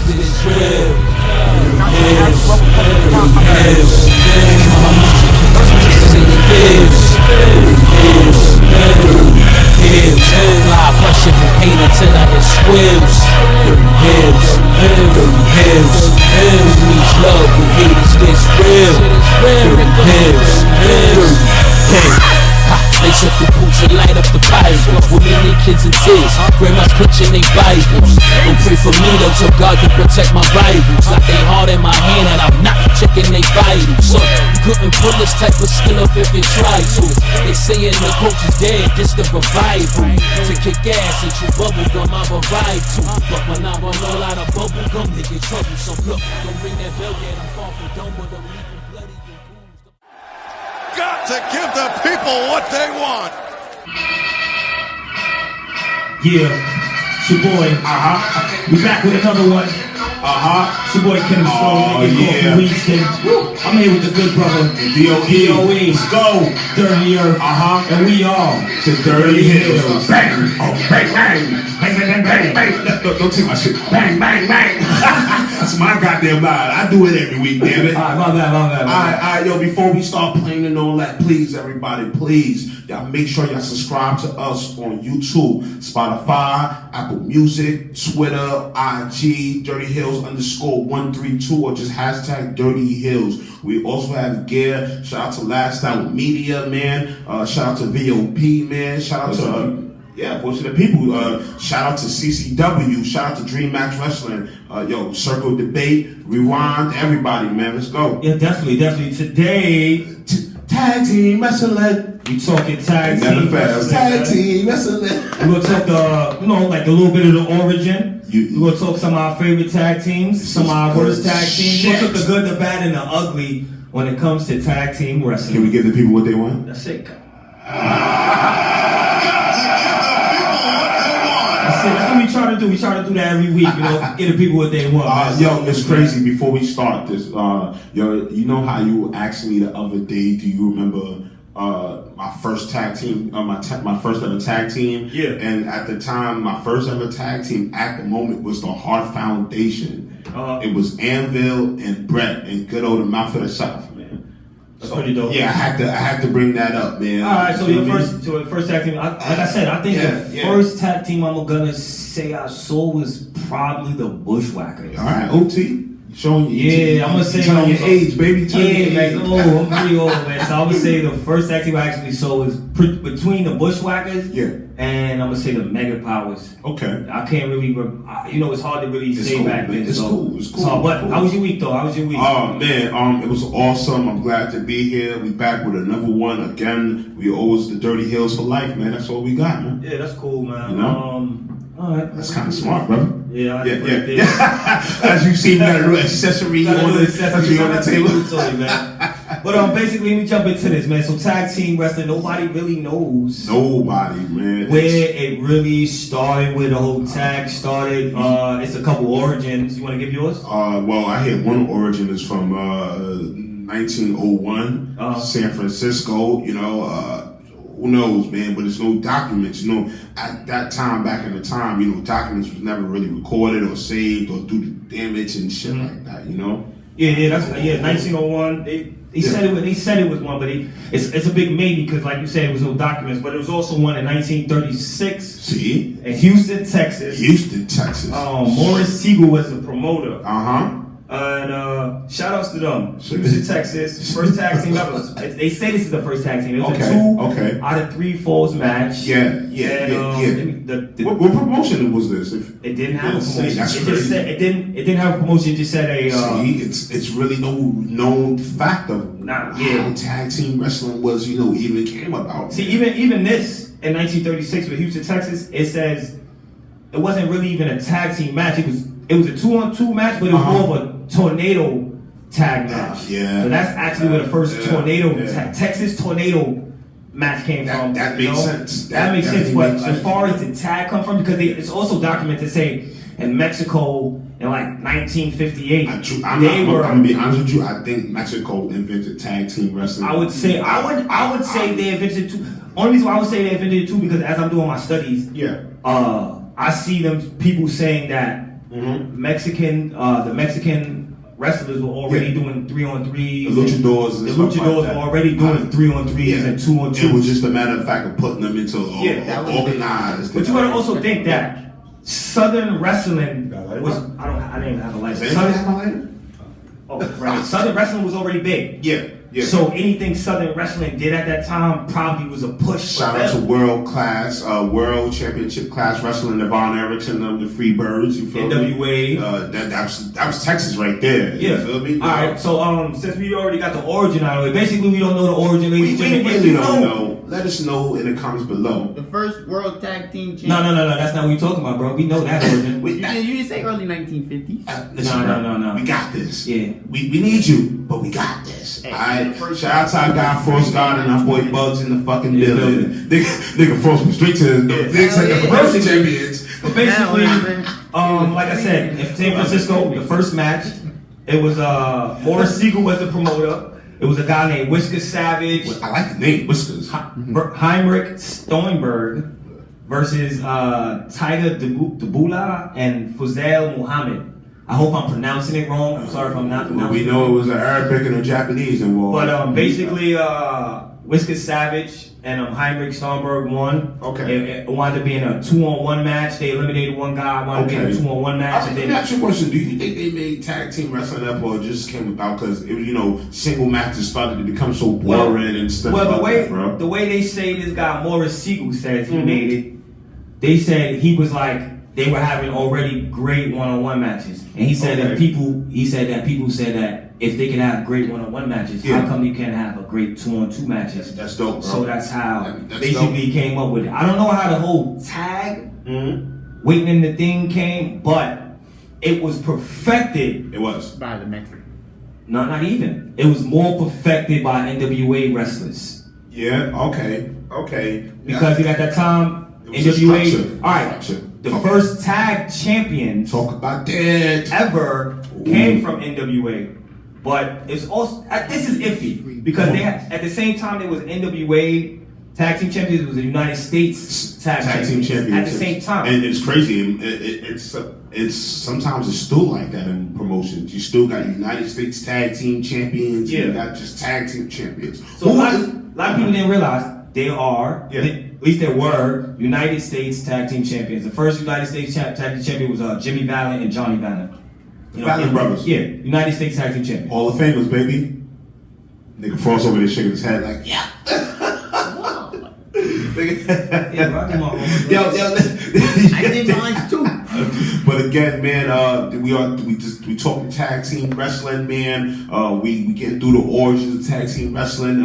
is real. Heelz, Heelz, my music keeps singing Heelz, Heelz, Heelz, fly pressure from pain until I hit squeals. Heelz, Heelz, Heelz means love when haters gets real. Heelz, Heelz, lace up the boots and light up the Bible. Women and kids in tears, grandma's clutching they Bibles. Don't pray for me though, so God can protect my rivals. Like they hard in my hand and I'm not checking they vitals. So you couldn't pull this type of skill up if you tried to. They saying the coach is dead, this the revival. To kick ass and chew bubble gum, I revive too. But when I run all out of bubble gum, they get trouble. So look, don't ring that bell yet, I'm far from done with them. Bloody got to give the people what they want. Yeah, it's your boy. We back with another one. It's your boy Kim Stone. Yeah. I'm here with the good brother. DOE. Let's go. Dirty Earth. And we are The Dirty Heelz. Bang. Oh, bang, bang. Bang, bang, bang, bang, bang. Don't take my shit. Bang, bang, bang. That's my goddamn line. I do it every week, damn it. Alright, my bad. Alright, yo, before we start playing and all that, please, everybody, please, y'all make sure y'all subscribe to us on YouTube, Spotify, Apple Music, Twitter, IG, Dirty Heelz _132, or just hashtag Dirty Heelz. We also have gear. Shout out to Last Time with Media, man. Shout out to VOP, man. Shout out to Voice of the People. Shout out to CCW. Shout out to Dream Max Wrestling. Circle Debate, Rewind, everybody, man. Let's go. Yeah, definitely. Today, Tag team wrestling. we talking tag Never team. fails. Tag team wrestling. We're gonna talk, like a little bit of the origin. You- We're gonna talk some of our favorite tag teams, some of our worst tag teams. We're Shit. gonna talk the good, the bad, and the ugly when it comes to tag team wrestling. Can we give the people what they want? That's it. That's what we try to do. We try to do that every week, get the people what they want. man. It's crazy. Before we start this, you know how you asked me the other day, do you remember my first tag team, my first ever tag team? Yeah. And at the time, my first ever tag team at the moment was the Hart Foundation. It was Anvil and Brett and good old Mouth of the South, man. That's pretty dope. Yeah, I had to bring that up, man. All right, so your first tag team. Like I said, I think the first tag team I'm gonna say I saw was probably the Bushwhackers. All right, OT. Showing you. Yeah, I'm gonna say telling your age, baby. Telling your man. age. I'm pretty old, man. So I'm gonna say the first tag team I actually saw was between the Bushwhackers. Yeah. And I'm gonna say the Mega Powers. Okay. I can't really, it's hard to really say cool, back man. then. It's cool. But how was your week though? How was your week? Oh man, it was awesome. I'm glad to be here. We back with another one again. We always the Dirty Heelz for life, man. That's all we got, man. Yeah, that's cool, man. You know? All right. That's kind of smart, brother. Yeah. As you see, that little accessory on the table. Sorry, man. But basically, let me jump into this, man. So tag team wrestling, nobody really knows. Nobody, man. Where it really started, where the whole tag started. It's a couple origins. You want to give yours? Well, I had one origin is from 1901, San Francisco. Who knows, man? But there's no documents. At that time, back in the time, documents was never really recorded or saved or do damage and shit like that. Yeah, 1901. They said it was one, but it's a big maybe because, like you said, it was no documents. But it was also one in 1936. See? In Houston, Texas. Morris Siegel was the promoter. And shout outs to them. Houston, Texas. First tag team ever. They say this is the first tag team. It was a 2 out of 3 falls match. Yeah. What promotion was this? It didn't have a promotion. That's it just said it didn't have a promotion. It just said a. It's really no known fact of how tag team wrestling was, even came about. See, even this in 1936 with Houston, Texas, it says it wasn't really even a tag team match. It was a 2-on-2 match, but it was more of a tornado tag match. So that's actually where the first Texas tornado match came from. That makes sense. That makes sense. But as far as the tag come from, because it's also documented, say in Mexico in like 1958, I'm gonna be honest with you. I think Mexico invented tag team wrestling. I would say they invented two. Only reason why I would say they invented two because as I'm doing my studies, I see people saying that the Mexican wrestlers were already doing 3-on-3s. The luchadors. The luchadors were already doing 3-on-3s and 2-on-2s. It was just a matter of fact of putting them into organized. But you gotta also think that Southern wrestling was. I didn't even have a license. Southern wrestling was already big. Yeah. So anything Southern wrestling did at that time probably was a push. Shout out to world championship class wrestling, Devon Erickson of the Freebirds. You feel me? NWA. That was Texas right there. Yeah. You feel me? All right. So since we already got the origin out of it, basically we don't know the origin. We really don't know. Let us know in the comments below. The first World Tag Team Champion. No. That's not what you're talking about, bro. We know that origin. You didn't say early 1950s. No. We got this. Yeah. We need you, but we got this. Hey, Alright. Shout out to our guy Frost God and our boy Bugs in the fucking building. Nigga Frost was straight to the World Champions. But basically, like I said, in San Francisco, the first match, it was Morris Siegel was the promoter. It was a guy named Whisker Savage. I like the name, Whiskers. Heinrich Steinberg versus Tiger Debula and Fuzel Muhammad. I hope I'm pronouncing it wrong. I'm sorry if I'm not pronouncing it. We know it was an Arabic and a Japanese involved. But basically, Whisker Savage and Heinrich Steinberg won. Okay. It wound up being a 2-on-1 match. They eliminated one guy. Wound up being a 2-on-1 match. Let me ask you a question. Do you think they made tag team wrestling up, or it just came about because it was, single matches started to become so boring and stuff? Well, the way they say this guy Morris Siegel says he made it, they said he was like they were having already great one-on-one matches, and he said that people said that if they can have great one-on-one matches, how come they can't have a great 2-on-2 matches? That's dope, bro. So that's how basically he came up with it. I don't know how the whole tag waiting in the thing came, but it was perfected. It was by the Mexican. No, not even. It was more perfected by NWA wrestlers. Yeah. Okay. Because at that time, NWA. All right. The first tag champions talk about that ever came from NWA, but it's also this is iffy because they had, at the same time there was NWA tag team champions. It was the United States tag team champions at the same time. And it's crazy. It's sometimes it's still like that in promotions. You still got United States tag team champions. You got just tag team champions. So a lot of people didn't realize they are. At least there were United States Tag Team Champions. The first United States Tag Team Champion was Jimmy Valiant and Johnny Valiant. Valiant brothers. Yeah, United States Tag Team Champions. Hall of Famers, baby. Nigga Frost over there shaking his head like, yeah. I did mine too. But again, man, we talking tag team wrestling, man. We getting through the origins of tag team wrestling.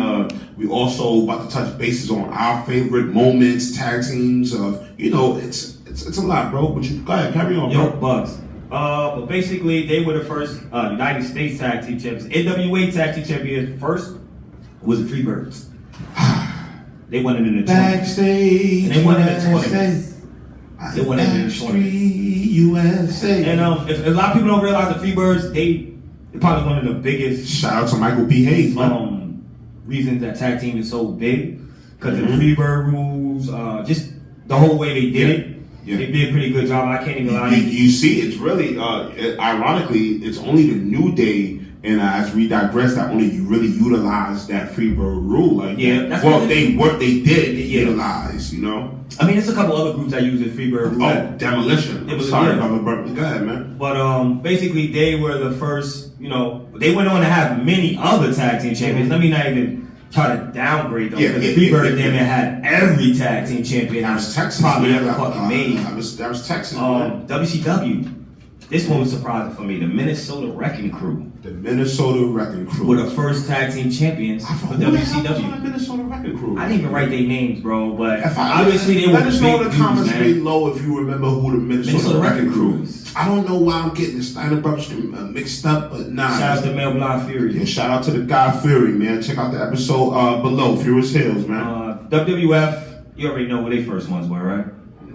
We also about to touch bases on our favorite moments, tag teams. It's a lot, bro. But you go ahead, carry on, bro. Yo, Bugs. But basically, they were the first United States Tag Team Champions. NWA Tag Team Champions first was the Freebirds. They won it in the Backstage. And they won it in the tournament. They won it in the tournament. USA. And if a lot of people don't realize the Freebirds, they're probably one of the biggest. Shout out to Michael B. Hayes, man. Reasons that tag team is so big because of the Freebird rules, just the whole way they did it. Yeah. They did a pretty good job. I can't even lie. You see, it's really, ironically, it's only the New Day, and as we digress, that only you really utilize that Freebird rule. Like, that's they did utilize, I mean, there's a couple other groups that use the Freebird rule. Oh, Demolition. I'm sorry, brother. Go ahead, man. But basically, they were the first. They went on to have many other tag team champions. Let me not even try to downgrade them because Freebird damn near had every tag team champion that was Texas probably ever fucking made. That was Texas. WCW. This one was surprising for me. The Minnesota Wrecking Crew. The Minnesota Wrecking Crew were the first tag team champions for WCW. The Minnesota Wrecking Crew. I didn't even write their names, bro. But obviously they were. Let us know in the comments below if you remember who the Minnesota Wrecking Crew is. I don't know why I'm getting the Steiner Brothers mixed up, but nah. Shout out to Mel Blind Fury. Yeah, shout out to the guy Fury, man. Check out the episode below, Furious Heelz, man. WWF, you already know who they first ones were, right?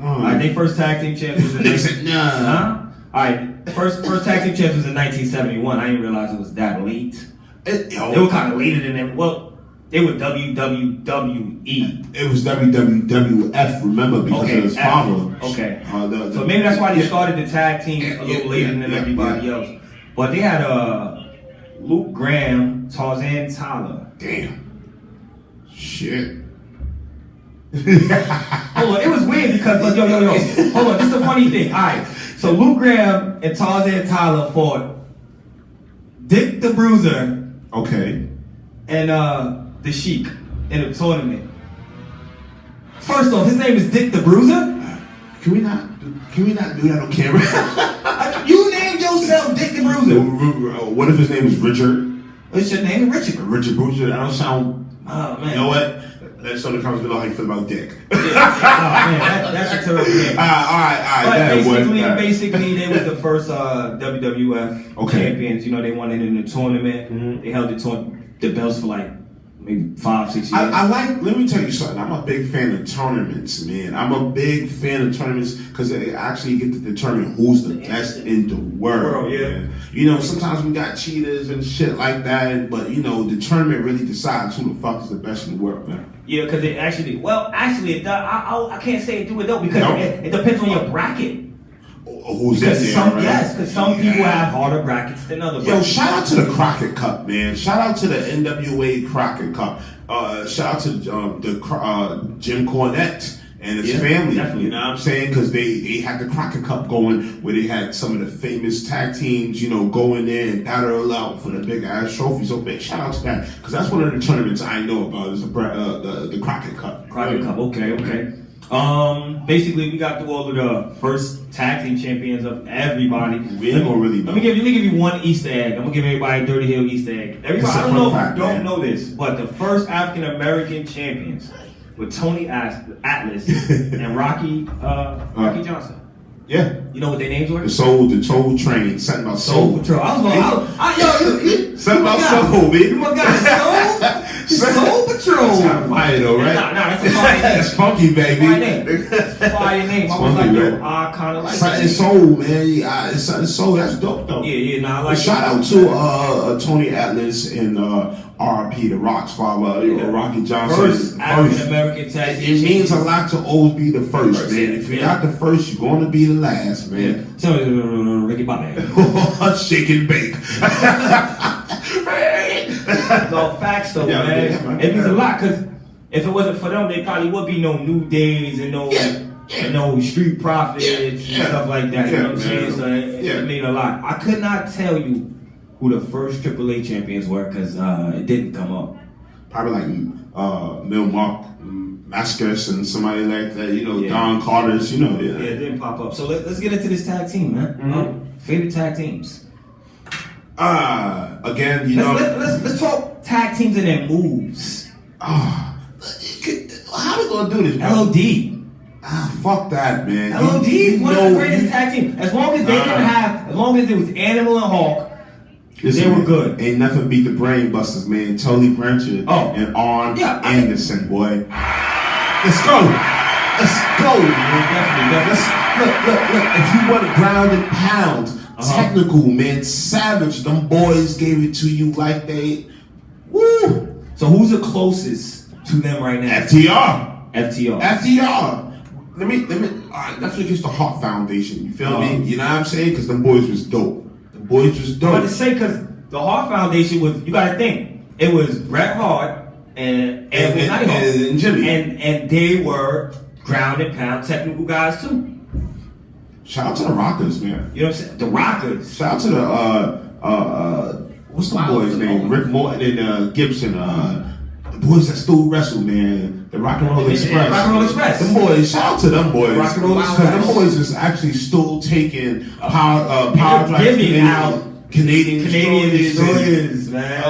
Alright, they first tag team champions. They said nah. Alright, first tag team champions in 1971. I didn't realize it was that late. They were kind of later than them. Well, They were WWE. It was WWF, remember, because of his father. Okay. So maybe that's why they started the tag team a little later than everybody else. But they had Luke Graham, Tarzan Tyler. Damn. Shit. Hold on, it was weird because yo. Hold on, this is the funny thing. Alright. So Luke Graham and Tarzan Tyler fought Dick the Bruiser. Okay. And the Sheik in a tournament. First off, his name is Dick the Bruiser. Can we not do that on camera? You named yourself Dick the Bruiser. What if his name is Richard? What's your name? Richard. Richard Bruiser. That don't sound. Oh man. You know what? Let someone comments below how you feel about Dick. Oh man, that's a terrible name. All right. But basically, they was the first WWF champions. You know, they won it in the tournament. Mm-hmm. They held the belts for like maybe 5-6 years. I like. Let me tell you something. I'm a big fan of tournaments, man. I'm a big fan of tournaments because they actually get to determine who's the best in the world. Man. You know, sometimes we got cheaters and shit like that, but you know, the tournament really decides who the fuck is the best in the world, man. Yeah, because it actually, it does. I can't say it do it though because it depends on your bracket. Who's in there, right? Yes, because some people have harder brackets than other brackets. Yo, shout out to the Crockett Cup, man. Shout out to the NWA Crockett Cup. Shout out to Jim Cornette and his family. Definitely. You know what I'm saying? Because they had the Crockett Cup going where they had some of the famous tag teams, you know, going in and battle out for the big ass trophy. So big shout out to that. Because that's one of the tournaments I know about is the Crockett Cup. Crockett Cup, okay. Basically, we got through all of the first tag team champions of everybody. We ain't gonna really know. Let me give you one Easter egg. I'm gonna give everybody a Dirty Hill Easter egg. Everybody, I don't know if you don't know this, but the first African American champions were Tony Atlas and Rocky Johnson. Yeah. You know what their names were? The Toll Train. Something about Soul Patrol. Something about Soul, baby. You my guy, Soul Patrol. That's kind of fire though, right? Nah, that's a fire name. That's funky, baby. Fire name. I was like, yo, I kind of like something Soul, man. It's something Soul. That's dope, though. Yeah, nah, I like shout out to Tony Atlas and RP, the Rock's father, Rocky Johnson. First African American tag team. It means a lot to always be the first, man. If you're not the first, you're going to be the last, man. So, Ricky Bobby. Shake and bake. No, facts though, man. It means a lot because if it wasn't for them, there probably would be no New Days and no Street Profits and stuff like that. You know what I'm saying? So it mean a lot. I could not tell you who the first AAA champions were because it didn't come up. Probably like Mil Mark Mascus and somebody like that, you know, Don Carter's, you know. Yeah, it didn't pop up. So let's get into this tag team, man. Mm-hmm. Favorite tag teams? Again, you know. Let's talk tag teams and their moves. How we gonna do this, bro? LOD. Fuck that, man. LOD is one of the greatest tag teams. As long as they didn't have, as long as it was Animal and Hawk, they were good. Ain't nothing beat the Brain Busters, man. Tully Blanchard and Arn Anderson, boy. Let's go. Let's go, man. Definitely. Look. If you want to ground and pound, technical, man, savage. Them boys gave it to you like they. Woo. So who's the closest to them right now? FTR. Let me. Let's look at the Hart Foundation. You feel me? You know what I'm saying? Because them boys was dope. I'm about to say because the Hart Foundation was. You got to think it was Bret Hart and Jimmy, and they were ground and pound technical guys too. Shout out to the Rockers, man. You know what I'm saying? The Rockers. Shout out to the what's the boy's name? Rick Morton and Gibson. The boys that still wrestle, man. The Rock and Roll Express. Rock and Roll Express. Them boys. Shout out to them boys. Rock and Roll Express. Them boys is actually still taking power drive giving out Canadian destroyers, man.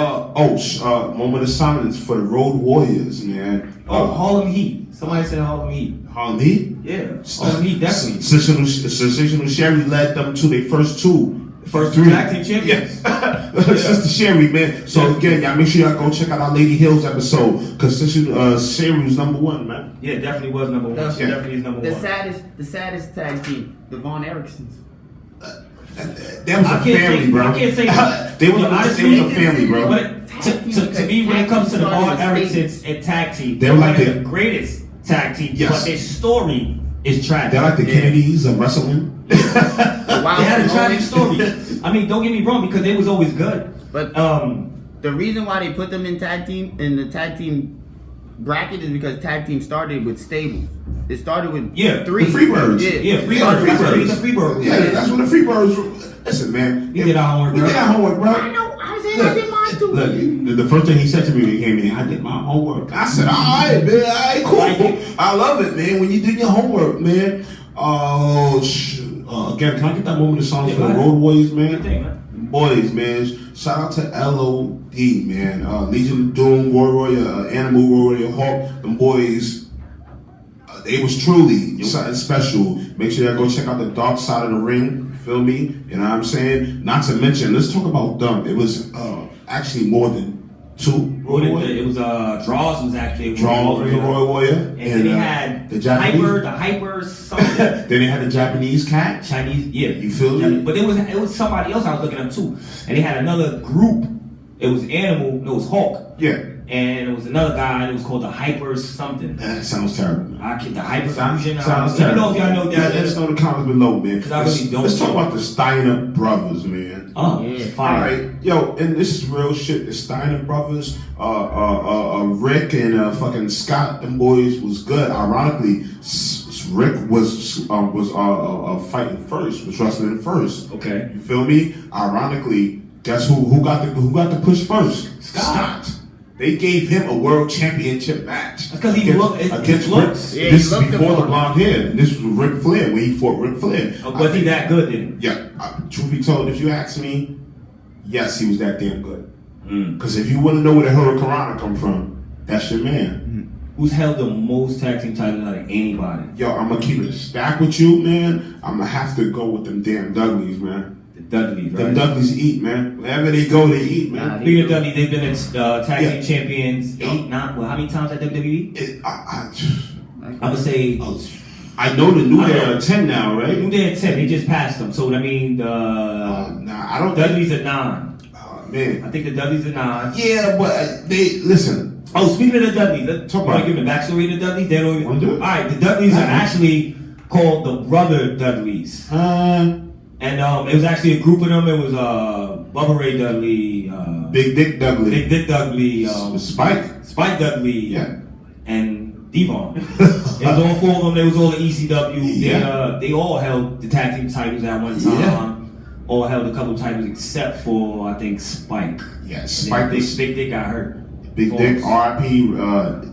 Moment of silence for the Road Warriors, man. Harlem Heat. Somebody said Harlem Heat. Harlem Heat? Yeah, Harlem Heat, definitely. Sensational Sherry led them to their first two. First three tag team champions. Sister Sherry, man. So again, y'all make sure y'all go check out our Lady Heelz episode because Sister Sherry was number one, man. Yeah, definitely was number one. She definitely is number one. The saddest tag team, the Von Ericksons. That was a family, bro. I can't say they was a family, bro. But tag team. To me, when it comes to the Von Ericksons and tag team, they're like the greatest tag team, but their story is tragic. They're like the Kennedys of wrestling. They had a tragic story. I mean, don't get me wrong, because they was always good. But the reason why they put them in the tag team bracket is because tag team started with stables. It started with three. The Freebirds. Freebirds. That's the Freebirds. Yeah, that's what the Freebirds were. Listen, man. We did our homework, bro. I know. I was saying I did mine too. Look, the first thing he said to me when he came in, I did my homework. I said, all right, man. All right, cool. I love it, man. When you do your homework, man. Again, can I get that moment of song for the Road Warriors, man? Boys, man. Shout out to LOD, man. Legion of Doom, Warrior, Animal Warrior, Hawk. Them boys, they was truly something special. Make sure y'all go check out the Dark Side of the Ring. Feel me? You know what I'm saying? Not to mention, let's talk about them. It was actually more than two. It was Draws was actually Draws was a Royal Warrior. And then they had the Japanese. the Hyper something. Then they had the Japanese cat. Chinese, You feel me? But it was somebody else I was looking up too. And they had another group. It was Animal, it was Hulk. Yeah. And it was another guy, it was called the Hyper something. That sounds terrible. The Hyper Fusion. Sounds Let me terrible. know if y'all know that. Let us know in the comments below, man. Because I really don't Let's talk about the Steiner brothers, man. Oh, yeah. Fire. All right. Yo, and this is real shit. The Steiner brothers, Rick and fucking Scott, them boys was good. Ironically, Rick was fighting first, was wrestling first. Okay. You feel me? Ironically, guess who got the push first? Scott. They gave him a world championship match. Because he against looks. Rick. This is before the blonde hair. This was Ric Flair when he fought Ric Flair. Was he that good then? Yeah. Truth be told, if you ask me, yes, he was that damn good. Because if you want to know where the Hurricane come from, that's your man. Who's held the most tag team titles out of anybody? Yo, I'm going to keep it a stack with you, man. I'm going to have to go with them damn Dudleys, man. Dudleys, right? Them Dudleys eat, man. Wherever they go, they eat, man. Speaking of Dudleys, they've been tag team champions 8, 9. Well, how many times at WWE? I would say. I know the New Day are 10 now, right? New Day are 10. They just passed them. So I mean, I don't. Dudleys are 9. Oh man, I think the Dudleys are 9. Yeah, but they listen. Oh, speaking of the Dudleys, let's talk about. Give the backstory of the Dudleys. They don't even. Want to do it? All right, the Dudleys are actually called the Brother Dudleys. And it was actually a group of them. It was Bubba Ray Dudley, Big Dick Dudley, Spike Dudley, and Devon. It was all 4 of them. They was all the ECW. Yeah. They all held the tag team titles at one time. Yeah. All held a couple titles except for I think Spike. Yeah, Spike. Big Dick got hurt. Big Dick, R.I.P.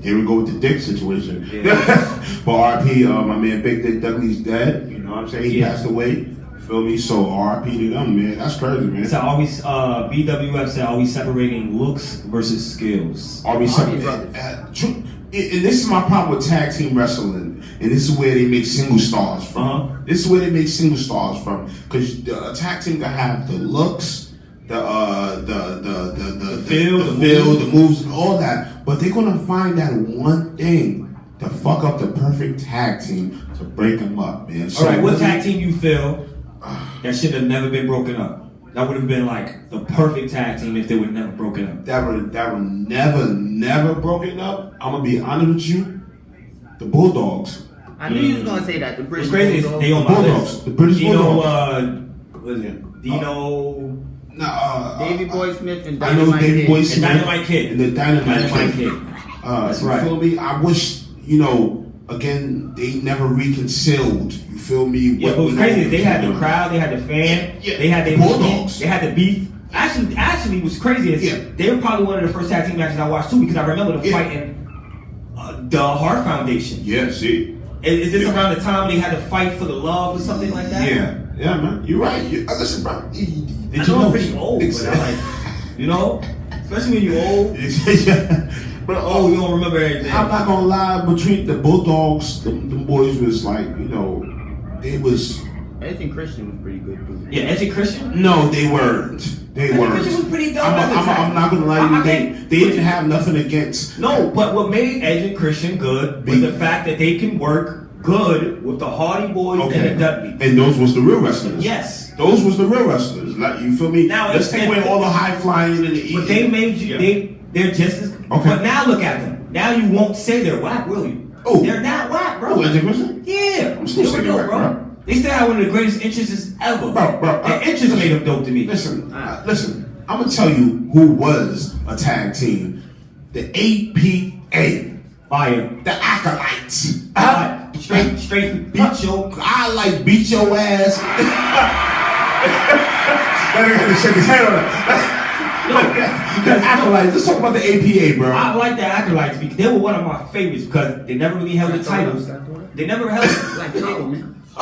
Here we go with the Dick situation. Yeah. But R.I.P. My man Big Dick Dudley's dead. You know what I'm saying? He passed away. Feel me? So R.I.P. to them, man. That's crazy, man. So are we, BWF said, are we separating looks versus skills? Are we separating? And this is my problem with tag team wrestling, and this is where they make single stars from. This is where they make single stars from, because the tag team can have the looks, the feel, the moves, and all that, but they're gonna find that one thing to fuck up the perfect tag team to break them up, man. So all right, what tag team you feel that should have never been broken up? That would have been like the perfect tag team if they would have never broken up. That would never broken up. I'm gonna be honest with you. The Bulldogs. I knew you was gonna say that. The British Bulldogs. What's crazy is they on my list. The British Bulldogs. What is it? Dino. Davey Boy Smith and Dynamite Kid. And Dynamite Kid. And the Dynamite Kid. That's right. You feel me? I wish, again, they never reconciled. You feel me? Yeah, but what's crazy is they had the crowd, they had the fan, they had their Bulldogs. They had the beef. Actually, what's crazy is they were probably one of the first tag team matches I watched too, because I remember them fighting the Heart Foundation. Yeah, see. Is this around the time they had to fight for the love or something like that? Yeah, man. You're right. Listen, bro. I know I'm pretty old, but I'm like, especially when you're old. But you don't remember everything. I'm not gonna lie. Between the Bulldogs, the boys was like, they was. Edge and Christian was pretty good too. Yeah, Edge and Christian? No, they weren't. They weren't. Christian was pretty dope. I'm not gonna lie to you. They didn't have nothing against. No, but what made Edge and Christian good was the fact that they can work good with the Hardy Boys and the Dudleys. And those was the real wrestlers. Yes. Those was the real wrestlers. Like, you feel me? Now, let's take away all the high flying and the But they made you. They're just as. Okay. But now look at them. Now you won't say they're whack, will you? Oh, they're not whack, bro. Oh, Edge Christian? Yeah, I'm still saying whack, bro. They still have one of the greatest entrances ever. Bro. Their entrance made them dope to me. Listen. I'm gonna tell you who was a tag team. The APA. Fire. The Acolytes. Straight beat your. I like beat your ass. That nigga had to shake his head on it. The Acolytes. Let's talk about the APA, bro. I like the Acolytes because they were one of my favorites because they never really held the titles. They never held it.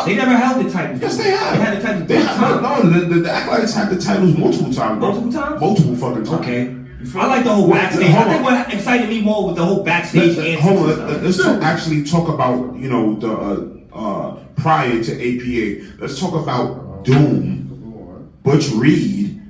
They never held the titles. Yes, they have. They had the titles. The Acolytes had the titles multiple times, bro. Multiple times? Multiple fucking times. Okay. I like the whole backstage. I think what excited me more was the whole backstage. Hold on. Let's actually talk about, you know, the prior to APA. Let's talk about Doom, Butch Reed,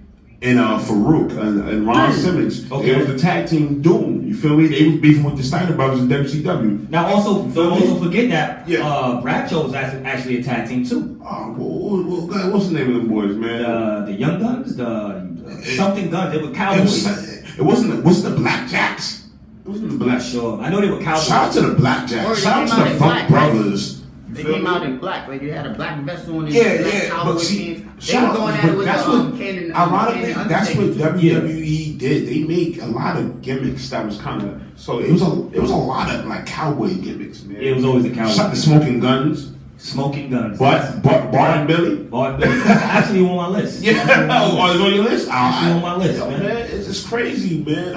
and Farouk and Ron Simmons. Okay. It was the tag team Doom. You feel me? They was beefing with the Steiner brothers in WCW. Now also, don't also forget that Yeah. Bradshaw was actually a tag team too. What's the name of them boys, man? The Young Guns, something Guns. They were Cowboys. It wasn't the Blackjacks. It wasn't the Black. Sure. I know they were Cowboys. Shout out to the Blackjacks. Shout out to the Funk Brothers. They came out in black, like you had a black vest on. But see, ironically, that's what WWE did. They make a lot of gimmicks that was kind of it was a lot of like cowboy gimmicks, man. It was always the Cowboys. Shot the Smoking Guns. Smoking Guns. Bart and Billy. Bart and Billy. Actually on my list. Yeah. Oh, it's on your list? Actually on my list, man. It's just crazy, man.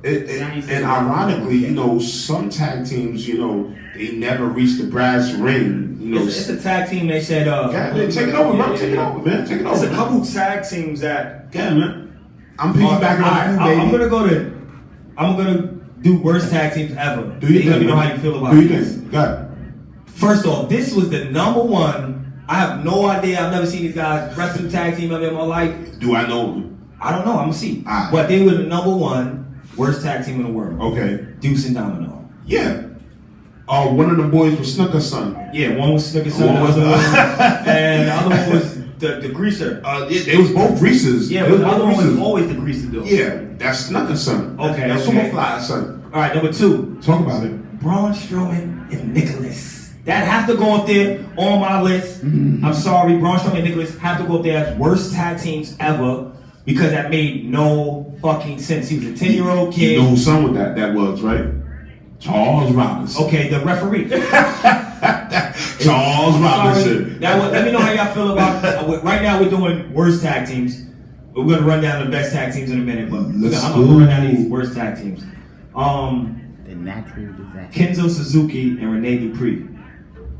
And ironically, you know, some tag teams, you know, they never reached the brass ring. You know, it's a tag team. They said, take it over, bro. Take it over, man. Take it over. There's a couple tag teams that. Yeah, man. I'm piggybacking on you, baby. I'm gonna do worst tag teams ever. Do you let me know how you feel about this? Got it. First off, this was the number one. I have no idea. I've never seen these guys wrestling tag team ever in my life. Do I know them? I don't know. I'm gonna see. Right. But they were the number one worst tag team in the world. Okay. Deuce and Domino. Yeah. One of the boys was Snooker's son. Yeah, one was Snooker's son. And the other one was the greaser. They was both greasers. Yeah, but the other one was always the greaser though. Yeah, that's Snooker's son. Okay. That's Superfly's son. All right, number two. Talk about it. Braun Strowman and Nicholas. That have to go up there on my list. I'm sorry, Braun Strowman and Nicholas have to go up there as worst tag teams ever because that made no fucking sense. He was a 10-year-old kid. You know who son that was, right? Charles Robinson. Okay, the referee. Charles Robinson. Now, let me know how y'all feel about. Right now, we're doing worst tag teams. We're gonna run down the best tag teams in a minute, but I'm gonna run down these worst tag teams. The natural disaster. Kenzo Suzuki and Rene Dupree.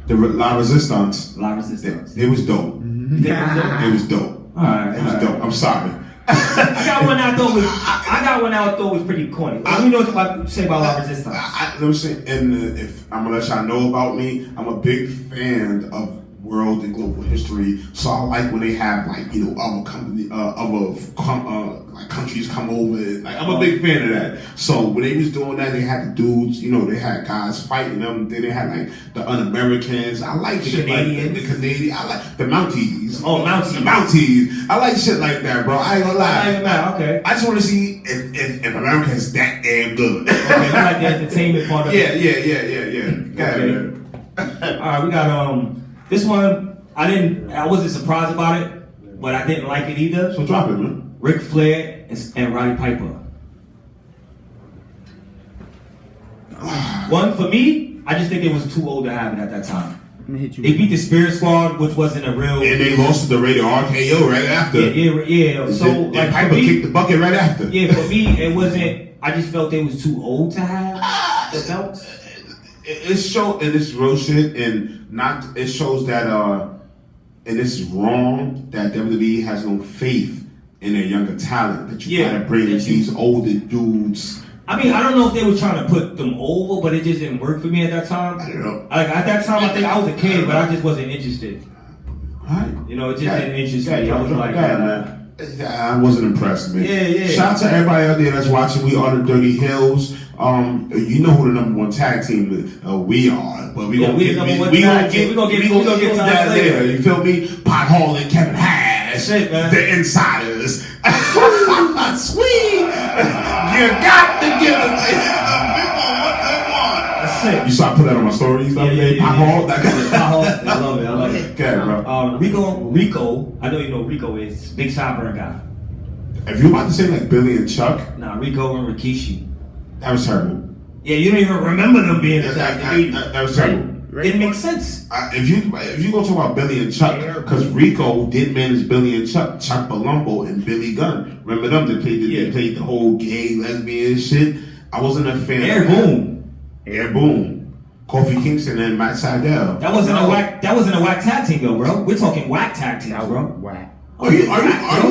The La Resistance. La Resistance. It was dope. It was dope. All right. It was dope. I'm sorry. I got one I thought was pretty corny. You know what to say about La Resistance? Let me say, and if I'm gonna let y'all know about me, I'm a big fan of world and global history. So I like when they have like, you know, other countries come over. Like I'm a big fan of that. So when they was doing that, they had the dudes, you know, they had guys fighting them. Then they had like the un-Americans. I like the shit Canadians. like the Canadian. I like the Mounties. Oh, Mounties. The Mounties. I like shit like that, bro. I ain't gonna lie. Okay. I just want to see if America is that damn good. Okay, you like the entertainment part of Yeah. Okay. All right, we got this one. I wasn't surprised about it, but I didn't like it either. So drop it, man. Ric Flair and Roddy Piper. One for me, I just think it was too old to have it at that time. They beat the Spirit Squad, which wasn't a real. And they lost to the Radio RKO right after. Yeah. So like Piper kicked the bucket right after. Yeah, for me it wasn't. I just felt they was too old to have the belts. It it's real shit, and it shows that and this is wrong, that WWE has no faith in their younger talent. That you gotta bring these older dudes. I mean, I don't know if they were trying to put them over, but it just didn't work for me at that time. I don't know. Like at that time, I think I was a kid, but I just wasn't interested. Right. You know, it just didn't interest me. I was like, man. I wasn't impressed, man. Yeah. Shout out to everybody out there that's watching. We are the Dirty Heelz. You know who the number one tag team is. We are, but we gonna get to that later. You feel me? Pot Hall and Kevin Hash, the Insiders. Sweet. You got to get it. You saw I put that on my stories. Pot Hall. I love it. Okay, bro. Rico. I know you know who Rico is. Big Sideburn guy. If you about to say like Billy and Chuck, nah, Rico and Rikishi. That was terrible. Yeah, you don't even remember them being attacked. That was terrible. Didn't make sense. If you go talk about Billy and Chuck, because Rico did manage Billy and Chuck Palumbo and Billy Gunn. Remember them? They played the whole gay lesbian shit. I wasn't a fan. Air Boom. Kofi Kingston and Matt Sydal. That wasn't a whack tag team though, bro. We're talking whack tag teams, bro. Whack. Are you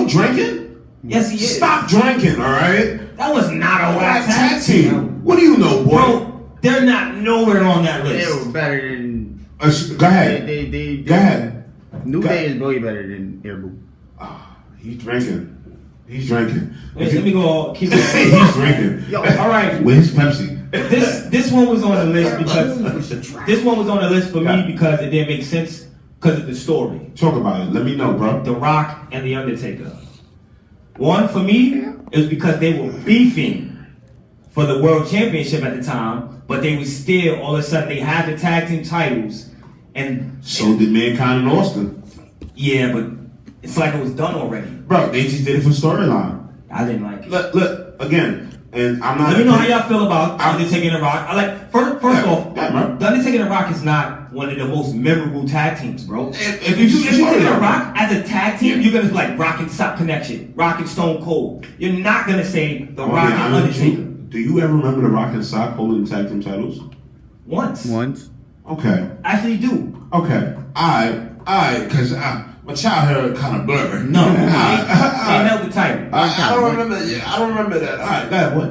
drinking? Yes, he is. Stop drinking, all right? That was not a whack tag team. What do you know, boy? Bro, they're not nowhere on that list. They were better than. Go ahead. Go ahead. New Day is way better than Air Boom. He's drinking. Wait, let me go. Keep going. He's drinking. Yo, all right. Where's Pepsi? This one was on the list for me because it didn't make sense because of the story. Talk about it. Let me know, bro. The Rock and The Undertaker. One for me is because they were beefing for the world championship at the time, but they were still all of a sudden they had the tag team titles, and so did Mankind and Austin. Yeah, but it's like it was done already. Bro, they just did it for storyline. I didn't like it. Look again. And I'm not. Let me know how y'all feel about Undertaker and The Rock. I like first off, The Undertaker and The Rock is not one of the most memorable tag teams, bro. If you take The Rock as a tag team, you're gonna be like Rock and Sock Connection, Rock and Stone Cold. You're not gonna say The Rock and Undertaker. Do you ever remember The Rock and Sock holding the tag team titles? Once. Okay. Actually, do. Okay. Because my childhood kind of blurred. No, they held the title. I don't remember. I don't remember that. All right, go ahead. What?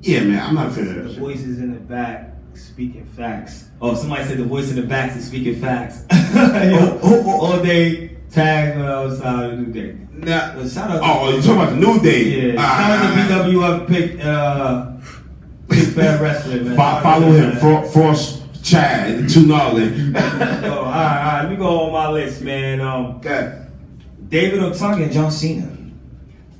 Yeah, man, I'm not a fan of that. The voices in the back speaking facts. Oh, somebody said the voice in the back is speaking facts. All day tag outside New Day. Shout out. You talking about the New Day? Yeah. Shout out to BWF Big Fat Wrestling, man. Follow him, Frost. Chad, too gnarly. All right. Let me go on my list, man. David Otunga and John Cena.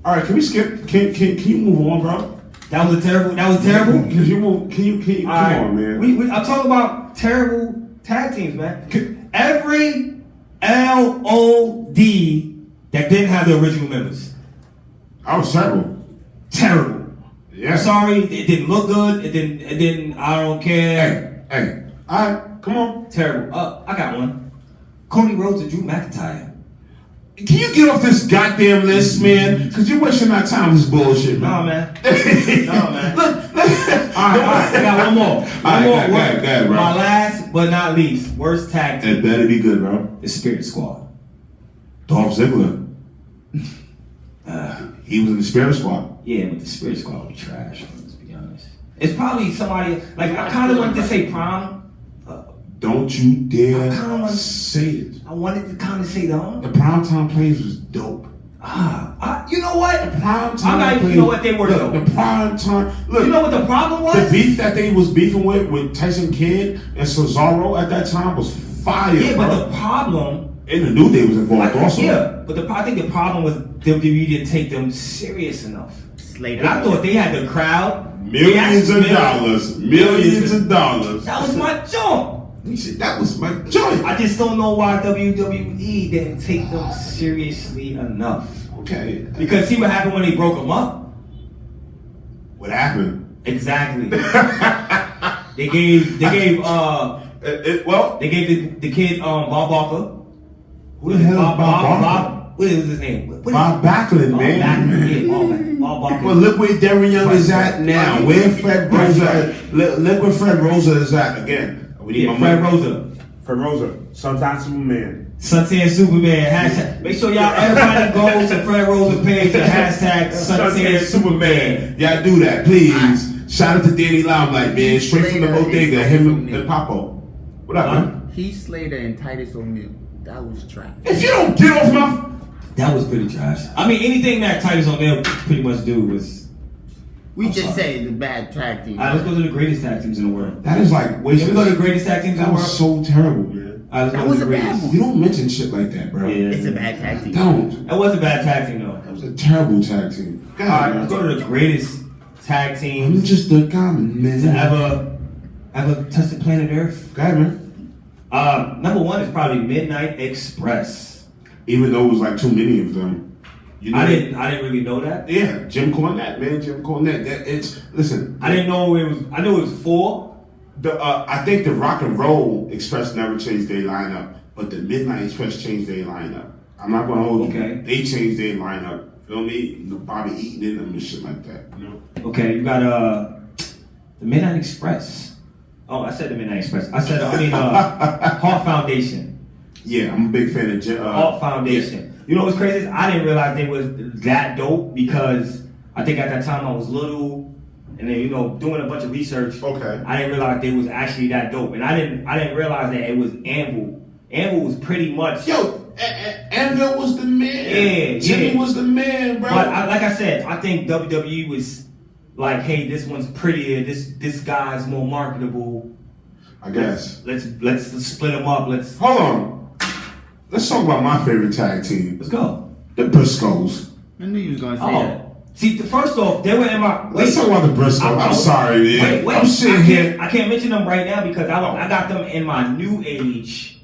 All right, can we skip? Can you move on, bro? That was terrible. Can you move? Can you come on, man? I'm talking about terrible tag teams, man. Every LOD that didn't have the original members. I was terrible. Yeah. I'm sorry. It didn't look good. It didn't. I don't care. Hey. All right, come on. Terrible. I got one. Cody Rhodes and Drew McIntyre. Can you get off this goddamn list, man? Because you're wasting my time with this bullshit, man. No, man. Look. All right. I got one more. Go ahead, bro. My last but not least, worst tag team. It better be good, bro. The Spirit Squad. Dolph Ziggler. He was in the Spirit Squad. Yeah, but the Spirit Squad was trash. Let's be honest. It's probably somebody like I kind of wanted to say Prime. Don't you dare say it. I wanted to kind of say them. The primetime plays was dope. You know what? The primetime plays. You know what they were dope. The primetime. Look, you know what the problem was? The beef that they was beefing with Tyson Kidd and Cesaro at that time was fire. Yeah, but the problem. And the New Day was involved also. Yeah, but I think the problem was WWE didn't take them serious enough. And I thought they had the crowd. Millions of dollars. That was my job. He said, that was my joint. I just don't know why WWE didn't take them seriously enough. Okay. Because see what happened when they broke them up? What happened? Exactly. They gave the kid Bob Barker. Who the hell is Bob Barker? What was his name? Bob Backlund, man. Bob Barker. Well, look where Darren Young is at now. Where Fred Rosa? Look where Fred Rosa is at again. We need Fred Rosa. Suntan Superman. Suntan Superman. Hashtag. Make sure y'all everybody go to Fred Rosa page and hashtag Suntan Superman. Y'all do that, please. Shout out to Danny Limelight, man. Straight from the bodega. Him and Papo. What up, man? Heath Slater and Titus O'Neil. That was trash. If you don't get off my... That was pretty trash. I mean, anything that Titus O'Neil pretty much do was... We just say the bad tag team. Alright, let's go to the greatest tag teams in the world. That is like Can we go to the greatest tag teams in That the world? was so terrible, man. Alright, let's go That to was the a bad greatest. one. You don't mention shit like that, bro. Yeah. It's a bad tag team. Don't. That was a bad tag team though. That was a terrible tag team. God, Alright, man. let's go to the greatest tag I'm teams just a common man. to ever touch the planet Earth. Go ahead, man. Number one is probably Midnight Express. Even though it was like too many of them. You know, I didn't really know that. Yeah, Jim Cornette, man. Jim Cornette. Listen. I didn't know it was. I knew it was 4. I think the Rock and Roll Express never changed their lineup, but the Midnight Express changed their lineup. I'm not gonna hold Okay. you. They changed their lineup. Feel me? Bobby Eaton in them and shit like that. You know? Okay, you got the Midnight Express. Oh, I said the Midnight Express. Heart Foundation. Yeah, I'm a big fan of Jim. Heart Foundation. Yeah. You know what's crazy is I didn't realize they was that dope because I think at that time I was little, and then doing a bunch of research. Okay. I didn't realize they was actually that dope, and I didn't realize that it was Anvil. Anvil was pretty much. Yo, Anvil was the man. Yeah, Jimmy was the man, bro. But like I said, I think WWE was like, hey, this one's prettier. This guy's more marketable. I guess. Let's split them up. Hold on. Let's talk about my favorite tag team. Let's go. The Briscoes. I knew you was gonna say that. See, first off, they were in my. Let's talk about the Briscoes. I'm sorry, man. Wait. I'm sitting here. I can't mention them right now because I got them in my new age.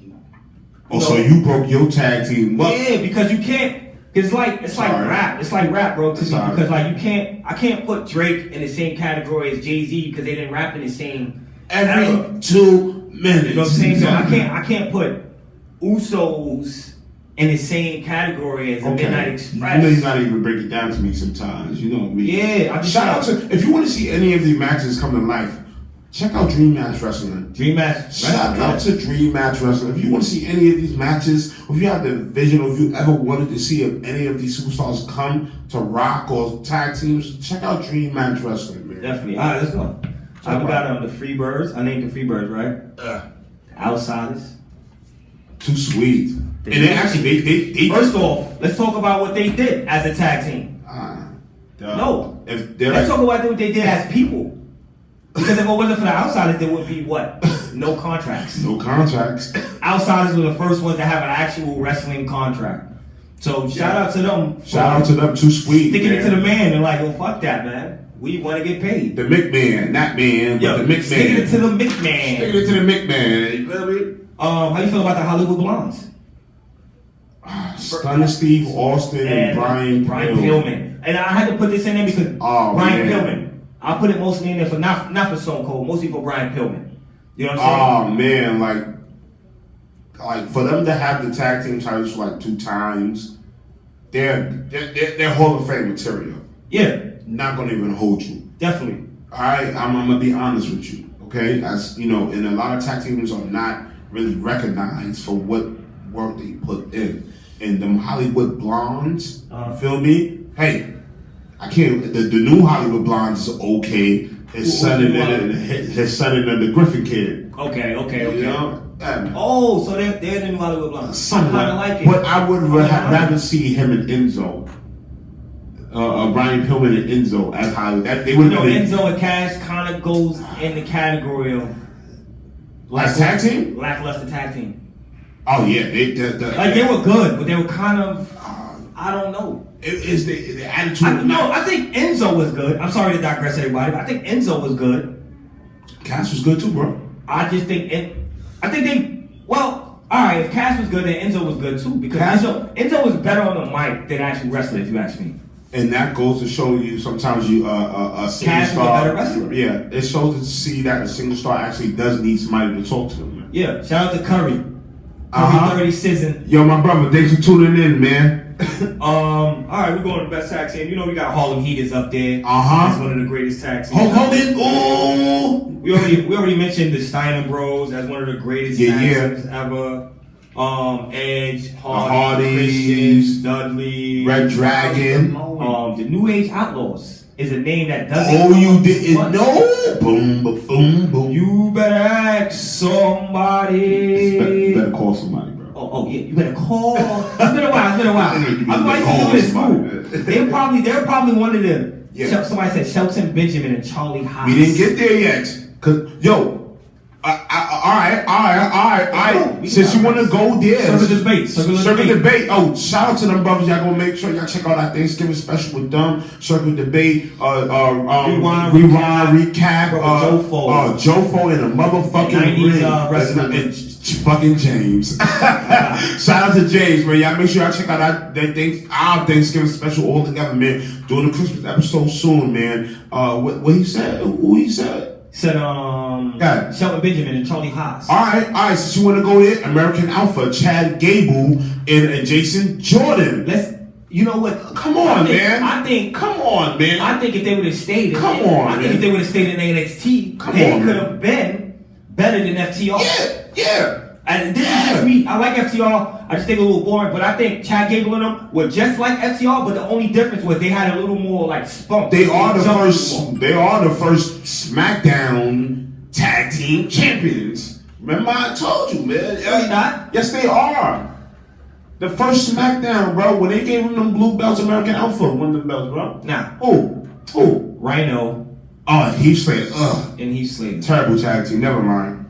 Oh, so you broke your tag team up? Yeah, because you can't. It's like rap. It's like rap, bro. To me, because like I can't put Drake in the same category as Jay-Z because they didn't rap in the same. Every 2 minutes. You know what I'm saying? So I can't put Usos in the same category as the Midnight Express. You know you gotta even break it down to me sometimes. You know me. Yeah, Shout out to if you want to see any of these matches come to life, check out Dream Match Wrestling. Dream Match. Shout out to Dream Match Wrestling. If you want to see any of these matches, or if you have the vision, or if you ever wanted to see if any of these superstars come to rock or tag teams, check out Dream Match Wrestling, man. Definitely. All right, let's go. We got the Freebirds. I named the Freebirds, right? The Outsiders. Too sweet. And they actually, they First off, let's talk about what they did as a tag team. No. Let's talk about what they did as people. Because if it wasn't for the Outsiders, there would be what? No contracts. No contracts. Outsiders were the first ones to have an actual wrestling contract. So shout out to them. Shout out to them, too sweet. Sticking it to the man and like, yo, fuck that, man. We want to get paid. The McMahon, not man, but the McMahon. Sticking it to the McMahon. Sticking it to the McMahon. You feel me? How you feel about the Hollywood Blondes? Stunner Steve Austin and Brian Pillman. And I had to put this in there because Brian Pillman. I put it mostly in there for not for Stone Cold, mostly for Brian Pillman. You know what I'm saying? Oh man, like for them to have the tag team titles for like 2 times, they're Hall of Fame material. Yeah. Not gonna even hold you. Definitely. Alright, I'm gonna be honest with you. Okay? As you know, and a lot of tag teams are not really recognized for what work they put in. And them Hollywood Blondes, feel me? Hey, I can't. The new Hollywood Blondes is okay. His son and the Griffin kid. Okay. You know? Oh, so they're the new Hollywood Blondes. Somewhat. I kind of like it. But I would rather see him and Enzo. Brian Pillman and Enzo as Hollywood. They would Enzo and Cash kind of goes in the category of like tag team, lackluster tag team. Oh yeah, they were good, but they were kind of I don't know. Is the attitude? I think Enzo was good. I'm sorry to digress, everybody, but I think Enzo was good. Cass was good too, bro. I just think all right. If Cass was good, then Enzo was good too because Enzo was better on the mic than actually wrestling, if you ask me. And that goes to show you sometimes a single star. A better wrestler. Yeah, it shows to see that a single star actually does need somebody to talk to them. Man. Yeah, shout out to Curry. Curry 30 Season. Yo, my brother, thanks for tuning in, man. All right, we're going to the best tag team. You know we got Harlem Heat is up there. That's one of the greatest tag teams. Hogan, oh! We already mentioned the Steiner Bros as one of the greatest tag teams ever. Edge, Hardy, Dudley, Red Dragon. The New Age Outlaws is a name that doesn't. Oh, you didn't know? Boom, boom, boom. You better ask somebody. You better call somebody, bro. Oh, Oh yeah, you better call. It's been a while. I'm like to do this school. They're probably one of the. Yeah. Somebody said Shelton Benjamin and Charlie Haas. We didn't get there yet. Cause all right. Since you want to go there, circle debate. Oh, shout out to them brothers. Y'all gonna make sure y'all check out our Thanksgiving special with them. Circle debate. Rewind, recap. Jofo and a motherfucking 90s fucking James. Shout out to James, man. Y'all make sure y'all check out our Thanksgiving special all together, man. Doing the Christmas episode soon, man. What he said? Who he said? Said Shelton Benjamin and Charlie Haas. All right. Since you want to go there, American Alpha, Chad Gable and Jason Jordan. You know what? Come on, man. I think if they would have stayed, if they would have stayed in NXT, they could have been better than FTR. Yeah. And this is just me. I like FTR. I just think a little boring, but I think Chad Gable and them were just like FTR, but the only difference was they had a little more like spunk. They are the first SmackDown tag team champions. Remember I told you, man. Yes, they are. The first SmackDown, bro. When they gave them blue belts, American Alpha won them belts, bro. Nah. Who? Rhino. Oh, Heath Slater. And Heath Slater. Terrible tag team. Never mind.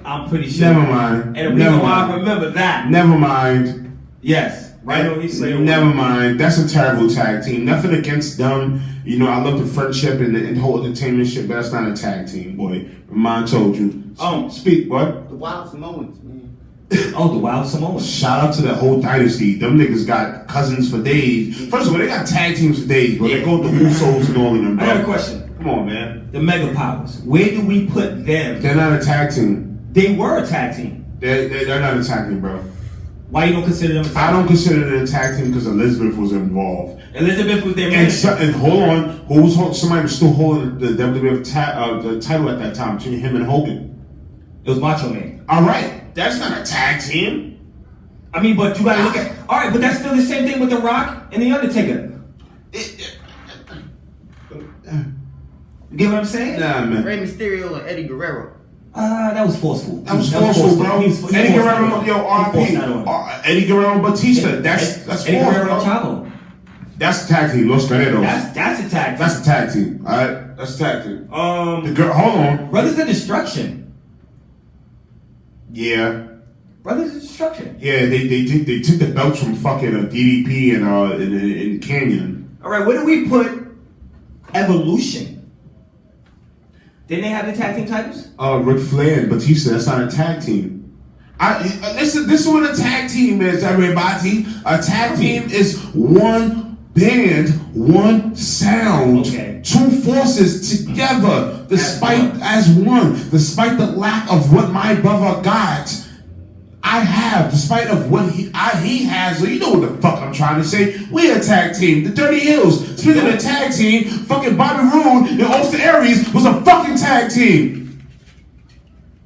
I'm pretty sure. Never mind. And the reason why I remember that. Never mind. Yes. Rhino, Heath Slater. Never mind. That's a terrible tag team. Nothing against them. You know, I love the friendship and the whole entertainment shit, but that's not a tag team, boy. Mine told you. Speak, boy. The Wild Samoans, man. The Wild Samoans. Shout out to that whole dynasty. Them niggas got cousins for days. First of all, they got tag teams for days, bro. They go to Usos and all of them, bro. I got a question. Come on, man. The Mega Powers. Where do we put them? They're not a tag team. They were a tag team. They're not a tag team, bro. Why you don't consider them a tag team? I don't consider them a tag team because Elizabeth was involved. Elizabeth was their manager. And hold on, somebody was still holding the WWF the title at that time between him and Hogan. It was Macho Man. All right, that's not a tag team. I mean, but you gotta look at. All right, but that's still the same thing with The Rock and The Undertaker. You get what I'm saying? Nah, man. Rey Mysterio and Eddie Guerrero. That was forceful. That was forceful, bro. Eddie Guerrero, RP. Eddie Guerrero, Batista. That's Eddie Guerrero, Chavo. That's a tag team. Los Guerreros. That's a tag team. That's a tag team. All right, that's a tag team. Hold on. Brothers of Destruction. Yeah. Brothers of Destruction. Yeah, they took the belts from fucking DDP and Canyon. All right, where do we put Evolution? Didn't they have the tag team titles? Ric Flair and Batista. That's not a tag team. Listen, this is what a tag team is, everybody. A tag team is one band, one sound, two forces together, despite the lack of what my brother got. I have, despite of what he has, so you know what the fuck I'm trying to say. We're a tag team, the Dirty Heelz. Speaking of a tag team, fucking Bobby Roode and Austin Aries was a fucking tag team.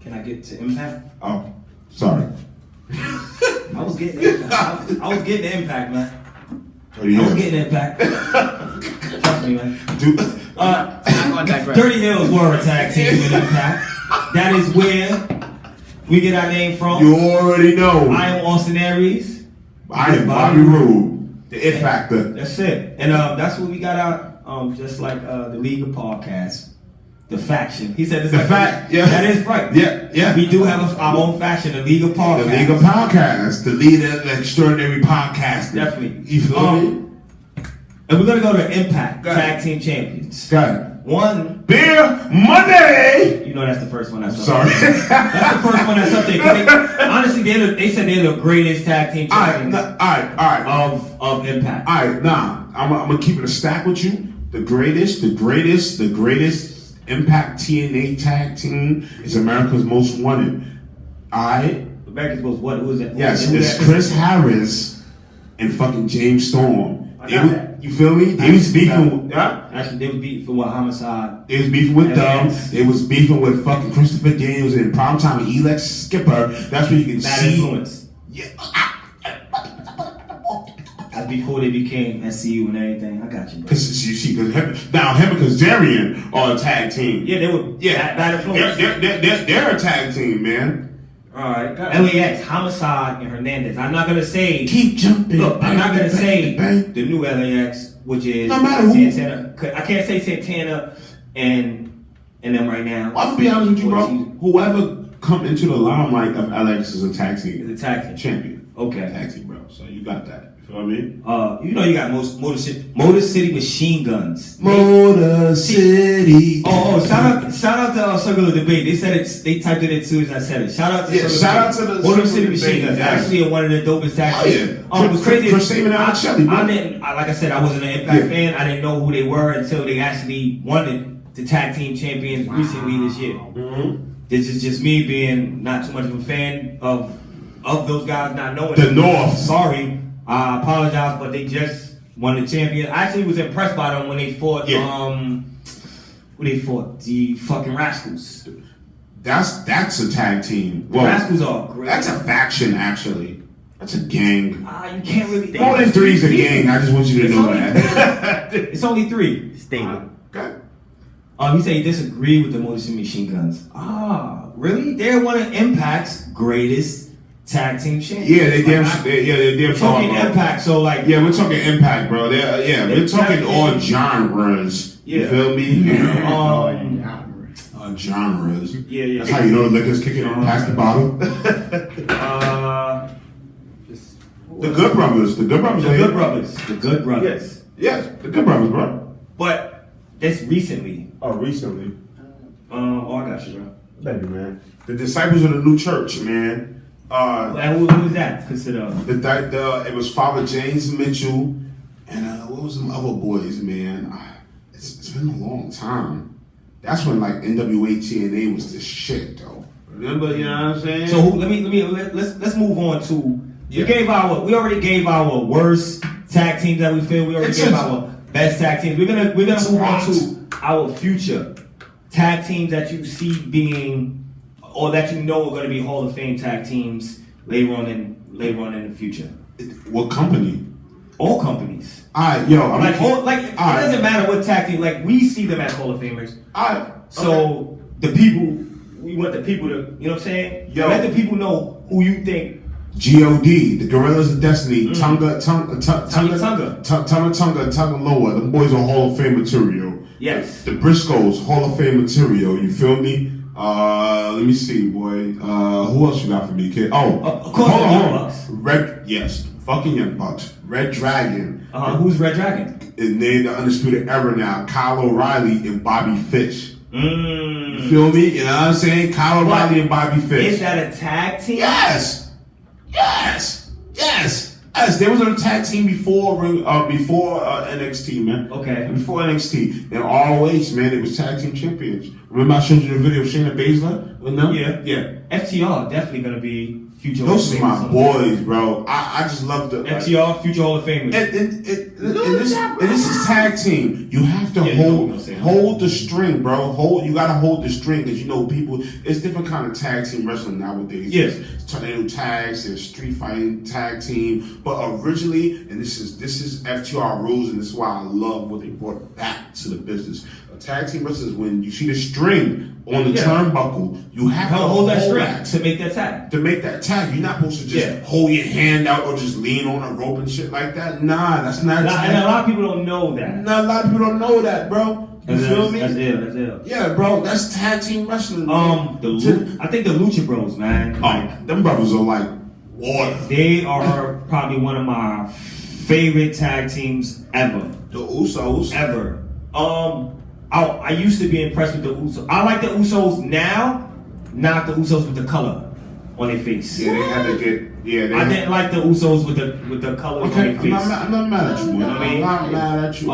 Can I get to Impact? Oh, sorry. I was getting Impact. I was getting Impact, man. Dirty Heelz. I was getting Impact. Trust me, man. Dirty Heelz were a tag team with Impact. That is where we get our name from. You already know. I am Austin Aries. I am Bobby Roode. The It Factor. That's it. And that's what we got out. Just like the League of Podcasts, the faction. He said, yeah, that is right. Yeah. We do have our own faction, the League of Podcasts. The League of Podcasts, the leader, the extraordinary podcast. Definitely. You feel me? And we're gonna go to Impact Tag Team Champions. Got it. One Beer Monday. You know that's the first one that's up. Sorry. That's the first one that's up there. Honestly, they said they're the greatest tag team champions all right. Of Impact. All right, I'm gonna keep it a stack with you. The greatest Impact TNA tag team is America's Most Wanted. All right. America's Most Wanted. Who is that? Yes, it's Chris Harris and fucking James Storm. You feel me? They was beefing with, Actually, they was beefing with Homicide. They was beefing with them. They was beefing with fucking Christopher Daniels and Primetime and Elex Skipper. That's where you can see. Influence. Yeah. That's before they became SCU and everything. I got you, bro. Because you see, now him and Kazarian are a tag team. Yeah, they were. Yeah, bad influence. They're a tag team, man. Alright, LAX, Homicide, and Hernandez. I'm not gonna say. Keep jumping. Look, I'm not gonna say bang. the new LAX, which is No matter who. Santana. I can't say Santana and them right now. I'm gonna be honest with you, bro. Whoever come into the limelight of LX is a tag team. It's a tag team Champion. Okay. Tag team, bro. So you got that. You feel what I mean? You know you got Motor City Machine Guns. Motor City. Shout out to Circular Debate. They said it. They typed it in as soon as I said it. Shout out to the Motor City Machine Debate, Guns. yeah. Actually, one of the dopest tag teams. Oh yeah. It was crazy. Chris Sabin and Shelly, bro. I didn't. Like I said, I wasn't an Impact fan. I didn't know who they were until they actually won the tag team champions recently this year. Mm-hmm. This is just me being not too much of a fan of those guys, not knowing The North. Sorry, I apologize, but they just won the champion. I actually was impressed by them when they fought. Who they fought? The fucking Rascals. That's a tag team. Well, Rascals are great. That's a faction, actually. That's a gang. You can't really. More than three's a gang. I just want you to know that. It's only 3. Stable. Okay. You say you disagree with the Motor City Machine Guns. Really? They're one of Impact's greatest tag team champions. Yeah, they damn. They're talking Impact. So like, yeah, we're talking Impact, bro. We're talking all genres. Yeah. You feel me? Genres. Yeah. That's how you know the liquor's kicking on past the bottle. The Good Brothers. The Good Brothers. The Good Brothers. The Good Brothers. Yes, the Good Brothers, bro. But that's recently. Oh, recently. I got you, bro. Baby, man. The Disciples of the New Church, man. And who was that? Consider. It was Father James Mitchell, and what was some other boys, man? It's been a long time. That's when like NWA TNA was the shit, though. Remember, you know what I'm saying? So let's move on to. Yeah. We already gave our worst tag teams that we feel. We already gave our best tag teams. We're gonna move on to our future tag teams that you see being, or that you know are going to be Hall of Fame tag teams later on in the future. What company? All companies. It doesn't matter what tag team. Like, we see them as Hall of Famers. So the people, we want the people to, you know what I'm saying? Let the people know who you think. G.O.D. The Gorillas of Destiny, Tonga Loa. Them boys are Hall of Fame material. Yes. The Briscoes, Hall of Fame material. You feel me? Let me see, boy. Who else you got for me, kid? Of course, the Young Bucks. Yes, fucking Young Bucks. Red Dragon. Who's Red Dragon? And they're the Undisputed Era now. Kyle O'Reilly and Bobby Fish. You feel me? You know what I'm saying? Kyle O'Reilly and Bobby Fish. Is that a tag team? Yes. There was a tag team before NXT, man. Okay. Before NXT. And ROH, man, it was tag team champions. Remember I showed you the video of Shayna Baszler with them? Yeah. FTR definitely gonna be future. Those are my boys, bro. I just love the FTR, future Hall of Famers. And this is tag team. You have to hold the string, bro. You gotta hold the string, because you know people. It's different kind of tag team wrestling nowadays. Yes. There's tornado tags. There's street fighting tag team. But originally, and this is FTR rules, and this is why I love what they brought back to the business. A tag team wrestling is when you see the string on the turnbuckle, you have to hold that string to make that tag. To make that tag, you're not supposed to just hold your hand out or just lean on a rope and shit like that. Nah, that's not. And a lot of people don't know that. Nah, a lot of people don't know that, bro. You feel me? That's ill. Yeah, bro, that's tag team wrestling. I think the Lucha Bros, man. Them brothers are like water. They are probably one of my favorite tag teams ever. The Usos. Ever. I used to be impressed with the Usos. I like the Usos now, not the Usos with the color on their face. Yeah, they had to get. Yeah, I didn't like the Usos with the color on their face. I'm not mad at you, man. I'm not mad at you. You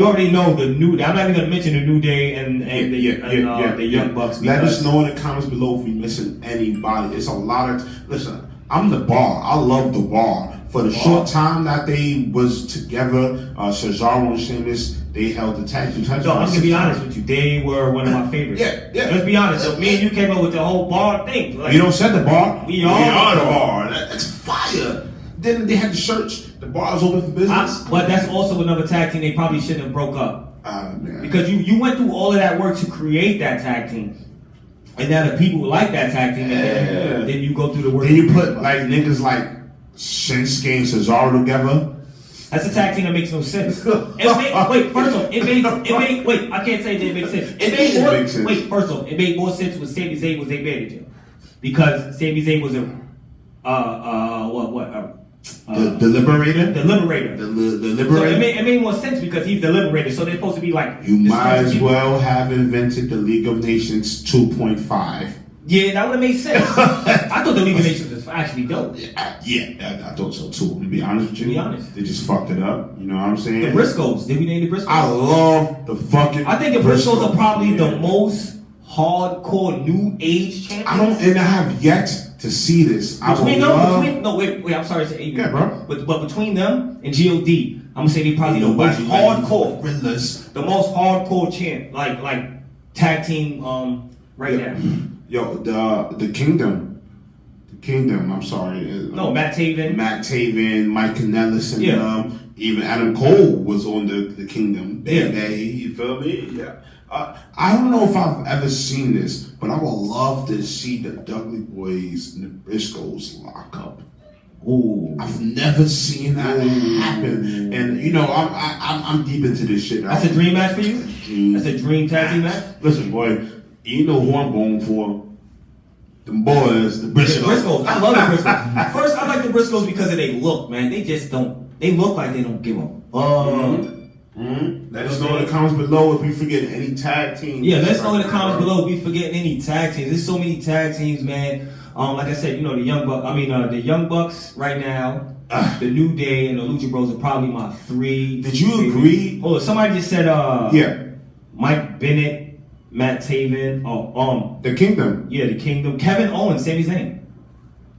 already know the New Day. I'm not even gonna mention the New Day and the Young Bucks. Let us know in the comments below if we missing anybody. It's a lot of. Listen, I'm the Bar. I love the Bar. For the short time that they was together, Cesaro and Sheamus, they held the tag team titles. No, I'm gonna be honest with you. They were one of my favorites. Yeah. Let's be honest. So me and you came up with the whole Bar thing. Like, you don't set the Bar. We are the Bar. That's fire. Then they had the shirts. The Bar is open for business. But that's also another tag team they probably shouldn't have broke up. Man. Because you went through all of that work to create that tag team. And now the people like that tag team, and then you go through the work. Then you put like niggas like Shinsuke and Cesaro together. That's a tag team that makes no sense. Wait, first off, it made. Wait, I can't say it didn't make sense. It made more. Wait, first off, it made more sense when Sami Zayn was their manager, because Sami Zayn was the Liberator. The Liberator. The Liberator. So it made more sense because he's the Liberator. So they're supposed to be like. You might as well have invented the League of Nations 2.5. Yeah, that would have made sense. I thought the League of Nations was actually dope. Yeah, I thought so too. To be honest with you, To be honest, they just fucked it up. You know what I'm saying? The Briscoes. Did we name the Briscoes? I love the fucking. I think the Briscoes are probably the most hardcore new age champions. I have yet to see this. Wait, I'm sorry to say, yeah, bro. But between them and God, I'm gonna say they probably the most hardcore, the most hardcore champ, like tag team, right now. Yo, the Kingdom. I'm sorry. No, Matt Taven, Mike Kanellis, and even Adam Cole was on the Kingdom. You feel me? Yeah. I don't know if I've ever seen this, but I would love to see the Dudley Boys and the Briscoes lock up. Ooh. I've never seen that happen, and you know I'm deep into this shit. That's a dream match for you. That's a dream tag team match. Listen, boy, you know who I'm going for. Them boys, the Briscoes. The Briscoes. I love the Briscoes. First, I like the Briscoes because of their look, man. They just don't. They look like they don't give a fuck. Let us know in the comments below if we forget any tag teams. Yeah, let us know in the comments below if we forgetting any tag teams. There's so many tag teams, man. Like I said, you know, the Young Bucks right now, the New Day and the Lucha Bros are probably my three. Did you agree? Oh, somebody just said yeah. Mike Bennett, Matt Taven, the Kingdom. Yeah, the Kingdom. Kevin Owens, Sami Zayn.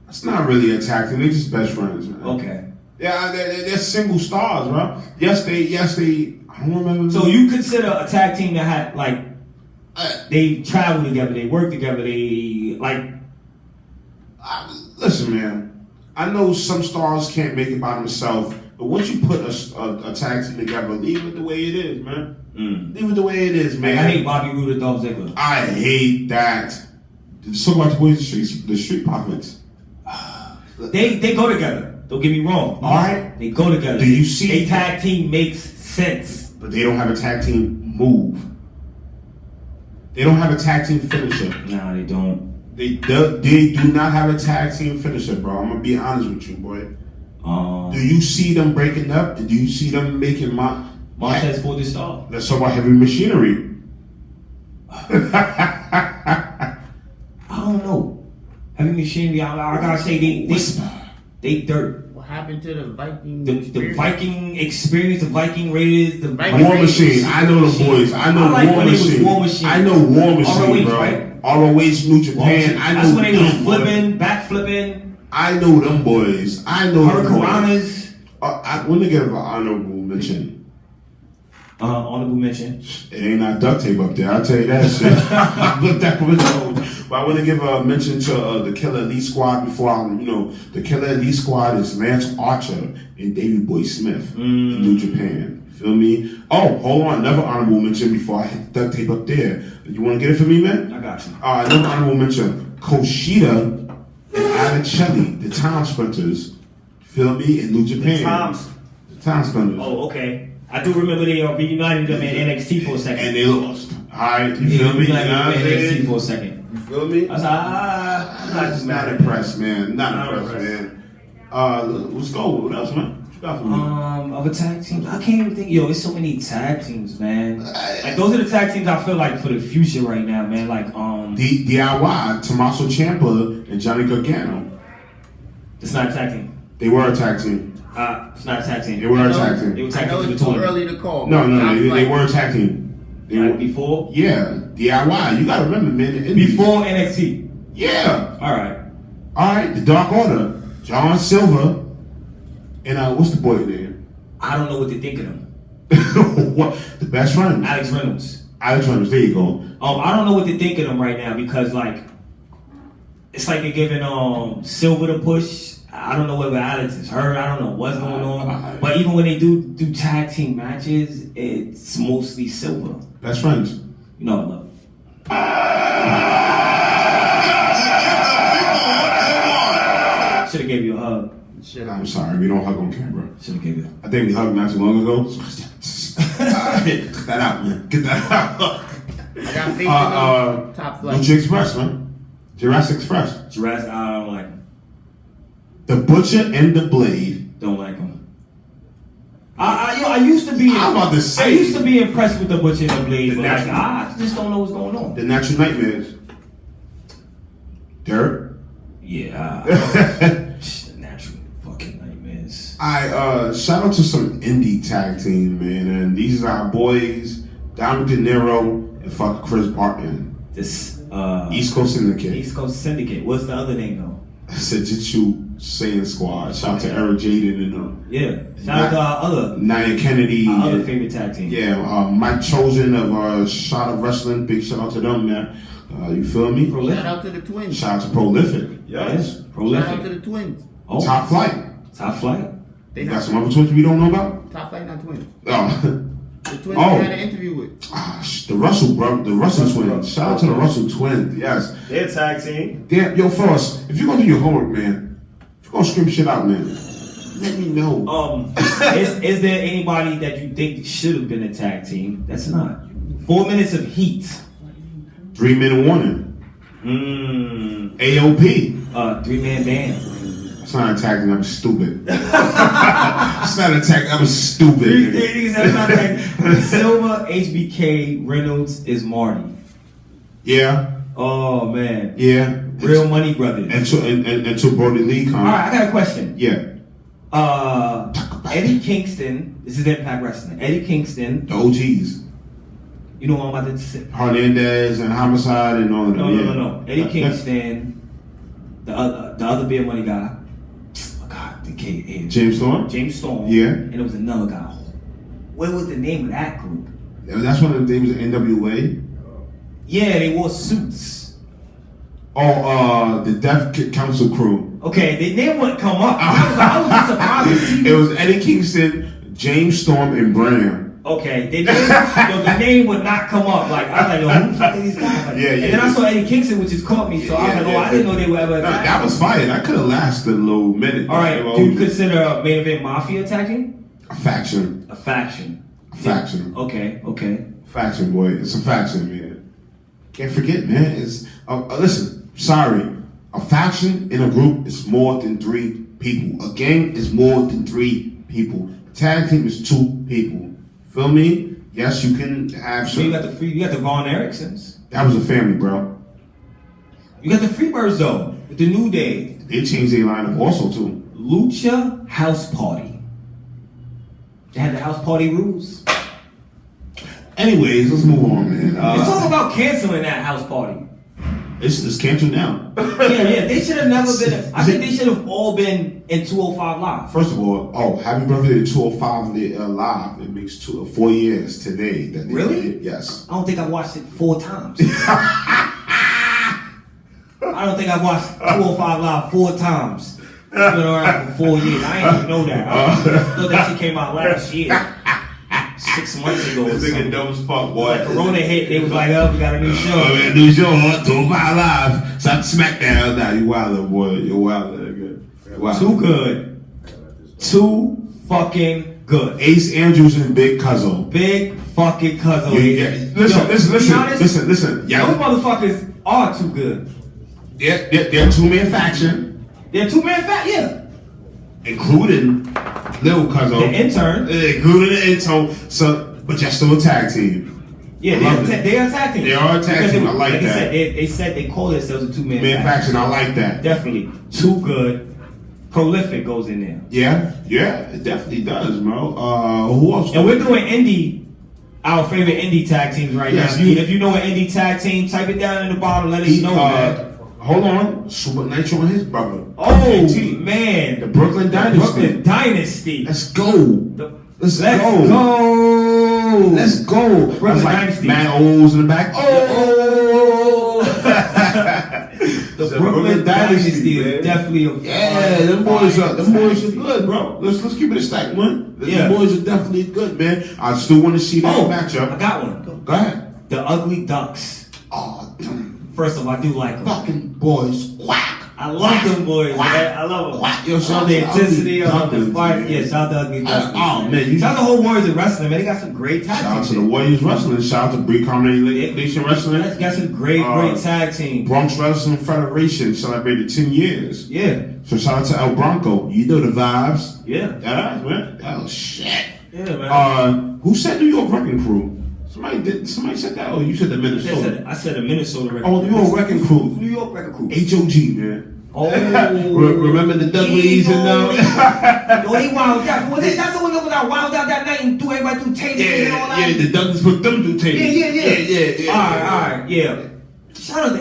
That's not really a tag team. They're just best friends, man. Okay. Yeah, they're single stars, bro. Yes, they. I don't remember. So you consider a tag team that had like they travel together, they work together, they like. Listen, man. I know some stars can't make it by themselves, but once you put a tag team together, leave it the way it is, man. Leave it the way it is, man. I hate Bobby Roode and Dolph Ziggler. I hate that. Let's talk about the boys, the street profits. They go together. Don't get me wrong. All right. They go together. Do you see? A tag team makes sense. But they don't have a tag team move. They don't have a tag team finisher. Nah, they don't. They do not have a tag team finisher, bro. I'm gonna be honest with you, boy. Do you see them breaking up? Do you see them making Montez for the star? Let's talk about heavy machinery. I don't know. Heavy machinery. I gotta say they dirt. What happened to the Viking? The Viking experience, the Viking Raiders, the War Machine. I know the boys. I know War Machine. I know War Machine, bro. Right? ROH New Japan. I know. That's when they was flipping, back flipping. I know them boys. I know Hurricanes. I want to give an honorable mention. Honorable mention. It ain't not duct tape up there. I'll tell you that shit. I looked at it. But I want to give a mention to the Killer Elite Squad before the Killer Elite Squad is Lance Archer and Davey Boy Smith in New Japan. Feel me? Oh, hold on. Another honorable mention before I hit the duct tape up there. You want to get it for me, man? I got you. Another honorable mention. Kushida and Adacelli, the Time Sprinters. Feel me? In New Japan. The Time Sprinters. Oh, okay. I do remember they reunited them in NXT for a second. And they lost. Alright, you feel me? NXT for a second. You feel me? I was like, I'm not impressed, man. Not impressed, man. Let's go. What else, man? What you got for me? Other tag teams? I can't even think. Yo, there's so many tag teams, man. Like, those are the tag teams I feel like for the future right now, man. Like, DIY, Tommaso Ciampa and Johnny Gargano. It's not a tag team. They were a tag team. It's not a tag team. They were a tag team. They were tag team. I know it's too early to call. No, they were a tag team. They were before? Yeah, DIY. You gotta remember, man. Before NXT? Yeah. Alright, the Dark Order. John Silver. And what's the boy name? I don't know what to think of them. What? The best friend? Alex Reynolds. There you go. I don't know what to think of them right now because it's like they're giving Silver the push. I don't know whether Alex is hurt. I don't know what's going on. But even when they do tag team matches, it's mostly Silver. Best friends. No, look. Shit, I'm sorry, we don't hug on camera. Should've gave it. I think we hugged not too long ago. Get that out, man. Get that out. I got faith in them. Top flight. Butcher Express, man. Jurassic Express. Jurassic, I don't like him. The Butcher and the Blade. Don't like him. I used to be. I'm about to say. I used to be impressed with the Butcher and the Blade, but natural, I just don't know what's going on. The Natural Nightmares. Derek? Yeah. The Natural fucking Nightmares. Shout out to some indie tag team, man. And these are our boys, Dominic De Niro and fuck Chris Barton. This East Coast Syndicate. East Coast Syndicate. What's the other name though? Sejitsu Saiyan Squad. Shout out to Eric Jaden and them. Yeah. Shout out to our other Nia Kennedy. Our other favorite tag team. Yeah, Mike Chosen of Shot of Wrestling. Big shout out to them, man. You feel me? Shout out to the Twins. Shout out to Prolific. Yes. Prolific. Shout out to the Twins. Oh. Top Flight. Top Flight. They You not got some other twins we don't know about? Top Flight, not Twins. Oh. The Twins Oh. we had an interview with. The Russell twins. Shout out to the Russell twins. Yes. They're a tag team. Damn, yo, fellas, if you're gonna do your homework, man, if you're gonna scream shit out, man, let me know. Is there anybody that you think should have been a tag team? That's not. 4 minutes of heat. 3 minute warning. AOP. 3-man band. It's not a tag team. I'm stupid. It's not a tag. I'm stupid. Silver, HBK, Reynolds is Marty. Yeah. Oh man. Yeah. Real Money Brothers. Until Brody Lee comes. All right, I got a question. Yeah. Eddie Kingston. This is Impact Wrestling. Eddie Kingston. The OGs. You know what I'm about to say? Hernandez and Homicide and all of them. No. Eddie Kingston. The other Beer Money guy. Oh God, the K. James Storm. James Storm. Yeah. And it was another guy. What was the name of that group? That's one of the names of NWA. Yeah, they wore suits. Oh, the Death Council crew. Okay, the name wouldn't come up. I was just surprised to see. It was Eddie Kingston, James Storm, and Bram. Okay, the name would not come up. Like I was like, yo, who the fuck are these guys? Like, Yeah. And then I saw Eddie Kingston, which just caught me. So I was like, I didn't know they were ever. That was fire. That could have lasted a little minute. All right, do you consider a main event Mafia attacking? A faction. A faction. Faction. Okay. Faction, boy. It's a faction, man. Can't forget, man. It's listen. Sorry, a faction in a group is more than 3 people. A gang is more than 3 people. A tag team is 2 people. Feel me? Yes, you can have some. You got the Von Ericksons. That was a family, bro. You got the Freebirds though, with the New Day. They changed their lineup also too. Lucha House Party. They had the house party rules. Anyways, let's move on, man. Let's talk about canceling that house party. It's canceled now. Yeah. They should have never been. I think they should have all been in 205 Live. First of all, happy birthday to 205 Live. It makes 4 years today. That they Really? did. Yes. I don't think I've watched it 4 times. I don't think I've watched 205 Live 4 times. It's been around for 4 years. I didn't even know that. I thought that shit came out last year. 6 months ago. This nigga dumb as fuck, boy. Like Corona hit, they was like, oh, we got a new show. We got a new show, 205 Live. Stop SmackDown. Nah, you wilder, boy. You're wilder, nigga. Wow. Too good. Too fucking good. Ace Andrews and Big Cuzzo. Big fucking Cuzzo. Listen. Yeah. Those motherfuckers are too good. They're a 2-man faction. They're 2-man yeah. Including Lil Cuzzo. The intern. Including the intern. So, but you're still a tag team. Yeah, they are a tag team. They are a tag team. I like that. They said they call themselves a 2-man faction. I like that. Definitely. Too good. Prolific goes in there. Yeah, it definitely does, bro. Who else? And we're doing indie, our favorite indie tag teams right now. If you know an indie tag team, type it down in the bottom. Let us know, man. Hold on. Super Nitro and his brother. Oh, man. The Brooklyn Dynasty. Let's go. Let's go. Brooklyn Dynasty. Mad O's in the back. The Brooklyn Dynasty is definitely a them boys are good, bro. Let's keep it a stack, man. The boys are definitely good, man. I still want to see that matchup. I got one. Go ahead. The Ugly Ducks. Oh, damn. First of all, I do like them. Fucking boys. Quack. I love them boys, man. I love them. Yo, I shout love out the to intensity. I love the Ugly fight. Duckling. Yeah, shout out to Ugly Duckling. Oh, man. Shout out to the whole Warriors of Wrestling, man. They got some great tag Shout out teams. to the Warriors Wrestling. Shout out to Bree Combination Wrestling. They got some great tag teams. Bronx Wrestling Federation celebrated 10 years. Yeah. So shout out to El Bronco. You know the vibes. Yeah. Yeah, man. Oh, shit. Yeah, man. Who said New York Wrecking Crew? Somebody said that? Oh, you said the Minnesota. I said a Minnesota record. Oh, New York Wrecking Crew. New York record crew. HOG, man. Oh, remember the Dudleys and Yo, he wound out. Was it? That's the one that was out wild out that night and threw everybody through tables and all that. Yeah, the Dudleys put them through tables. Yeah. All right, yeah. Shout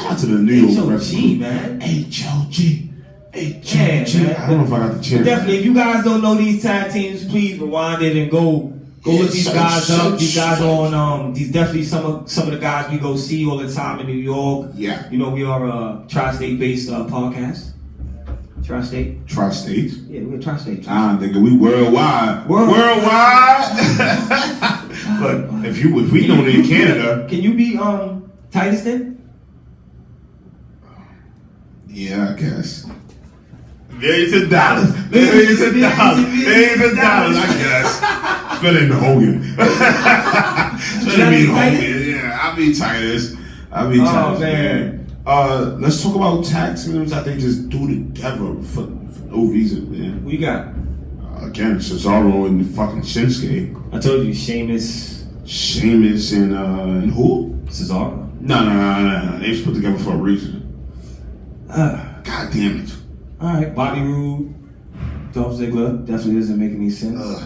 out to the New York HOG, man. HOG. Yeah, man. I don't know if I got the chance. Definitely, if you guys don't know these tag teams, please rewind it and go look these guys up. These guys on these definitely some of the guys we go see all the time in New York. Yeah. You know, we are a tri-state based podcast. Tri-state? Tri-state? Yeah, we're tri-state. Nigga, we worldwide. Worldwide. But if we know in Canada. Can you be Titus then? Yeah, I guess. Millions of dollars. Millions of dollars. Millions of dollars, I guess. Better than Hogan. Better than Hogan. Yeah, I'll be Titus. Titus, man. Let's talk about tag teams that they just do together for no reason, man. Who you got? Again, Cesaro and fucking Shinsuke. I told you, Sheamus and who? Cesaro. No. They was put together for a reason. God damn it. Alright, Bobby Roode, Dolph Ziggler, definitely doesn't make any sense.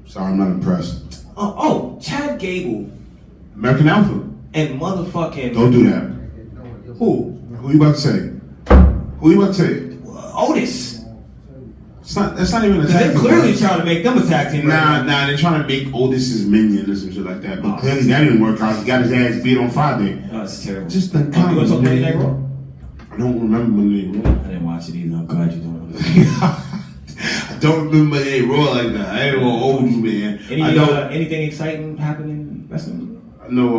Sorry, I'm not impressed. Chad Gable. American Alpha. And motherfucking... Don't do that. Who? Who you about to say? Otis. That's not even a tag team. They're clearly trying to make them a tag team. Nah, they're trying to make Otis's minion or some shit like that. But clearly that didn't work out. He got his ass beat on Friday. Oh, that's terrible. Just the you want to talk Monday Night Raw? I don't remember Monday Night Raw. I didn't watch it either. I'm glad you don't. I don't remember Monday Night Raw like that. I ain't gonna hold you, man. Anything exciting happening in wrestling? I know,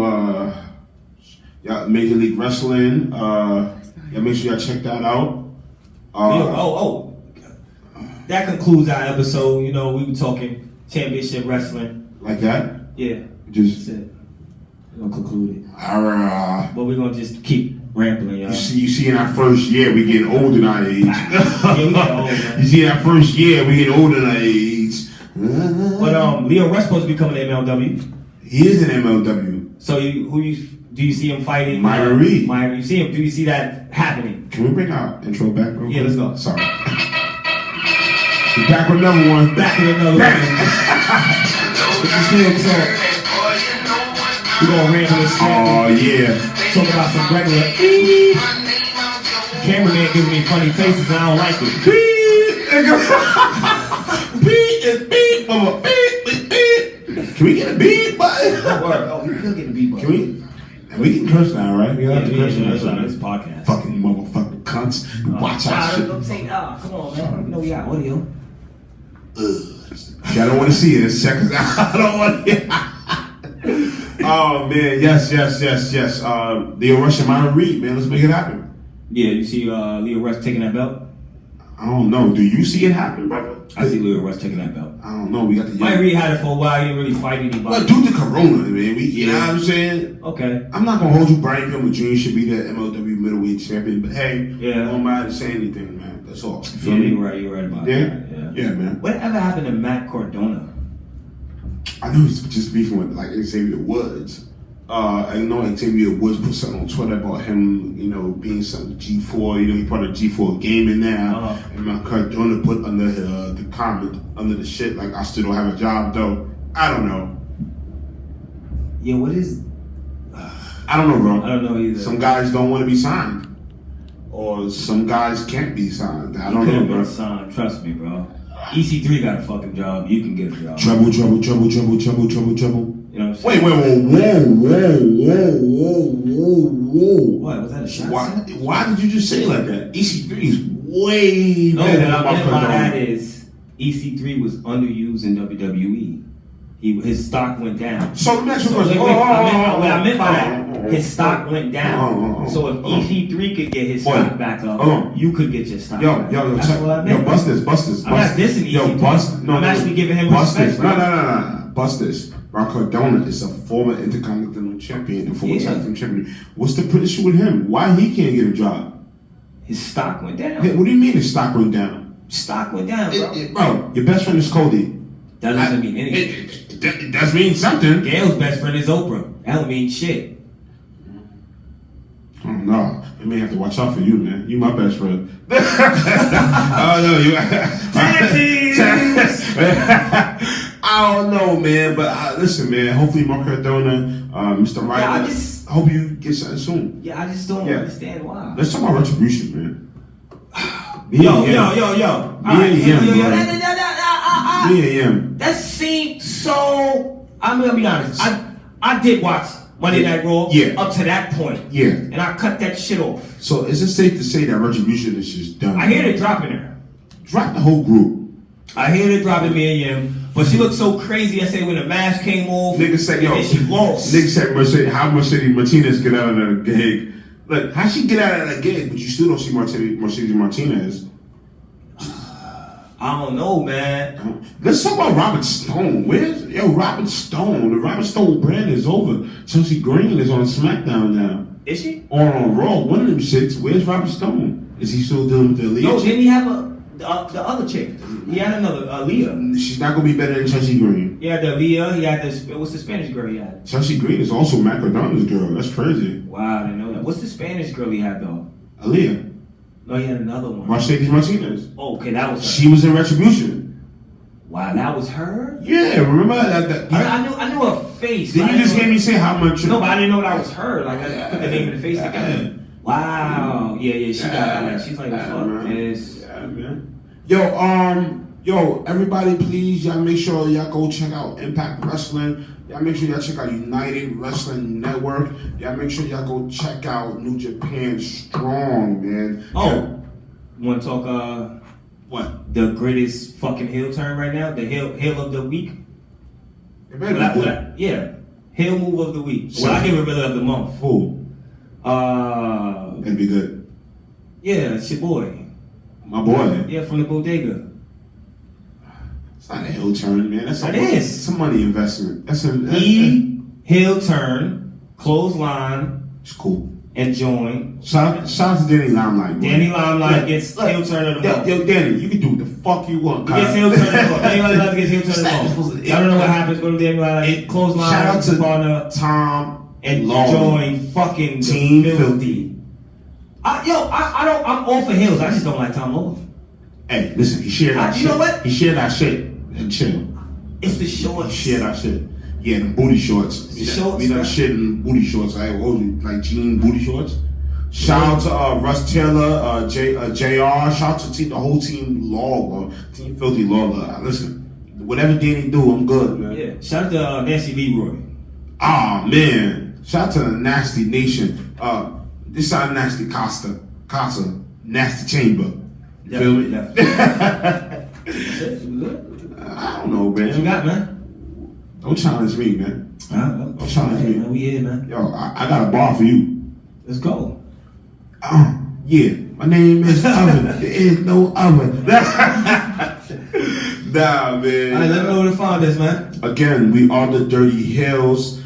Major League Wrestling. Make sure y'all check that out. That concludes our episode. You know, we were talking championship wrestling. Like that? Yeah. Just. That's it. We're gonna conclude it. But we're gonna just keep rambling, y'all. You see, in our first year, we getting old in our age. Yeah, we getting old, man. You see, in our first year, we getting old in our age. But Leo Rush supposed to be coming to MLW. He is in MLW. So do you see him fighting? Myra Reed. You see him? Do you see that happening? Can we bring our intro back real quick? Yeah, let's go. Sorry. We're back with another one. Back with another one. This is Heelz Talk. We're gonna ramble and snap. Oh yeah. Talk about some regular. Cameraman giving me funny faces and I don't like it. Beep, mama. Beep. Can we get a beep button? Oh, we could get a beep button. Can we can curse now, right? We got to curse on this podcast. Fucking motherfucking cunts. Watch out shit. Come on, man. You know we got audio. I don't want to see it. Check us out. I don't want to. Oh man, yes. Leo Rush and Myra Reed, man. Let's make it happen. Yeah, you see Leo Rush taking that belt? I don't know. Do you see it happen, brother? I see Leo Rush taking that belt. I don't know. We got the. Myra Reed had it for a while. He didn't really fight anybody. Well, due to Corona, man. You know what I'm saying? Okay. I'm not gonna hold you. Brian Pillman Jr. should be the MLW middleweight champion, but hey, yeah, I don't mind to say anything, man. That's all. Yeah, you're right about that. Yeah, man. Whatever happened to Matt Cardona? I know he's just beefing with like Xavier Woods. I know Xavier Woods put something on Twitter about him, you know, being something G4. You know, he's part of G4 gaming now. And Matt Cardona put under the comment under the shit like, I still don't have a job though. I don't know. Yeah, what is? I don't know, bro. I don't know either. Some guys don't want to be signed, or some guys can't be signed. I don't know, bro. Signed. Trust me, bro. EC3 got a fucking job. You can get a job. Trouble. You know what I'm saying? Whoa. What? Was that a shot? Why did you just say it like that? EC3 is way better than what I meant by that is EC3 was underused in WWE. His stock went down. So let me ask you a question. What I meant by that. his stock went down. So if EC3 could get his stock back up, you could get your stock back. That's what I meant. Yo, bust this. I'm not dissing EC3. I'm actually giving him respect. No. Bust this. Rock Cardona is a former Intercontinental Champion and former Tag Team Champion. What's the issue with him? Why he can't get a job? His stock went down. Hey, what do you mean his stock went down? Stock went down, bro. Bro, your best friend is Cody. That doesn't mean anything. It does mean something. Gail's best friend is Oprah. That don't mean shit. Oh no, you may have to watch out for you, man. You my best friend. Oh no, you. I don't know, man, but listen, man. Hopefully, Mark Cardona, Mr. Ryder. I hope you get something soon. Yeah, I just don't understand why. Let's talk about retribution, man. Yo. That seemed so. I'm gonna be honest. I did watch Monday Night Raw up to that point. Yeah. And I cut that shit off. So is it safe to say that retribution is just done? I hear they're dropping her. Drop the whole group. I hear they're dropping me and Yim. But she looked so crazy. I said when the mask came off. Nigga said, yo. And she lost. Nigga said, how Mercedes Martinez get out of that gig? Look, how she get out of that gig, but you still don't see Mercedes Martinez? I don't know, man. Let's talk about Robert Stone. Robert Stone? The Robert Stone brand is over. Chelsea Green is on SmackDown now. Is she? Or on Raw. One of them shits. Where's Robert Stone? Is he still dealing with the Aaliyah? No, didn't he have the other chick? He had another, Aaliyah. She's not going to be better than Chelsea Green. He had the Aaliyah. He had what's the Spanish girl he had? Chelsea Green is also Matt Cardona's girl. That's crazy. Wow, I didn't know that. What's the Spanish girl he had, though? Aaliyah. No, he had another one. Mercedes Martinez. Oh, okay, that was her. She was in Retribution. Wow, that was her? Yeah, remember that? I knew her face. Did you just hear me say how much? No, but I didn't know that was her. Like, I put the name and the face together. Wow. Yeah, she got that. She's like, fuck this. Yeah, man. Yo, everybody, please, y'all make sure y'all go check out Impact Wrestling. Y'all make sure y'all check out United Wrestling Network. Y'all make sure y'all go check out New Japan Strong, man. Oh, you want to talk, what? The greatest fucking heel turn right now? The heel of the week? Yeah. Heel move of the week. Well, I give it really of the month. Who? It'd be good. Yeah, it's your boy. My boy. Yeah, from the bodega. It's not a heel turn, man. That's it's a money investment. Heel turn, clothesline. It's cool. And join. Shout out to Danny Limelight. Danny Limelight gets heel turn of the month. Yo, Danny, you can do what the fuck you want. He gets heel turn of the month. Danny Limelight gets heel turn of the month. I don't know what happens. Go to Danny Limelight. Clothesline. Shout out to partner, Tom and Long. join fucking Team Filthy. I'm all for heels. I just don't like Tom Long. Hey, listen, he shared that shit. You know what? He shared that shit and chill. It's the shorts. He shared that shit. Yeah, the booty shorts. The shorts. We done shit in booty shorts. Like jean booty shorts. Shout out to Russ Taylor, JR. Shout out to the whole team Lawler, Team Filthy Lawler. Listen, whatever Danny do, I'm good, man. Yeah. Shout out to Nancy Leroy. Ah, man. Shout out to the Nasty Nation. This side Nasty Casa, Nasty Chamber. You feel me? I don't know, man. What you got, man? Don't challenge me, man. Don't challenge me. Man, we here, man. Yo, I got a bar for you. Let's go. Yeah. My name is Oven. There is no oven. Nah, man. All right, let me know where to find us, man. Again, we are the Dirty Heelz.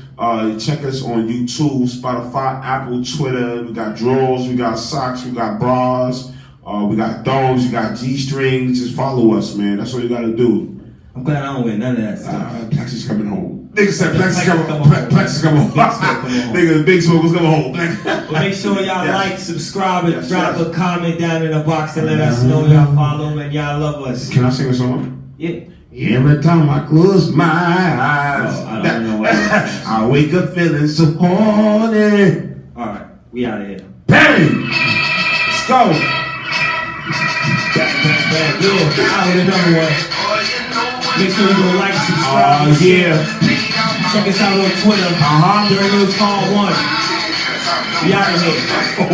Check us on YouTube, Spotify, Apple, Twitter. We got drawers, we got socks, we got bras, we got thongs, we got G-strings. Just follow us, man. That's all you gotta do. I'm glad I don't wear none of that stuff. Plex is coming home. Nigga said Plex is coming home. Plex is coming home. Nigga, Big Smoke was coming home. Well, make sure y'all like, subscribe, and drop a comment down in the box to let us know y'all follow and y'all love us. Can I sing a song? Yeah. Every time I close my eyes, I don't know what I wake up feeling so horny. Alright, we out of here. Bang! Let's go! Bang. Yeah, out with another one. Make sure you go like, subscribe. Yeah. Check us out on Twitter. Dirty Heelz Part 1. We out of here.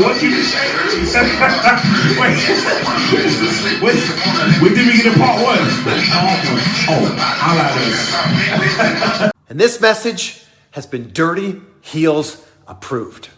What you just say? Wait. When did we get to Part 1? I like this. And this message has been Dirty Heelz approved.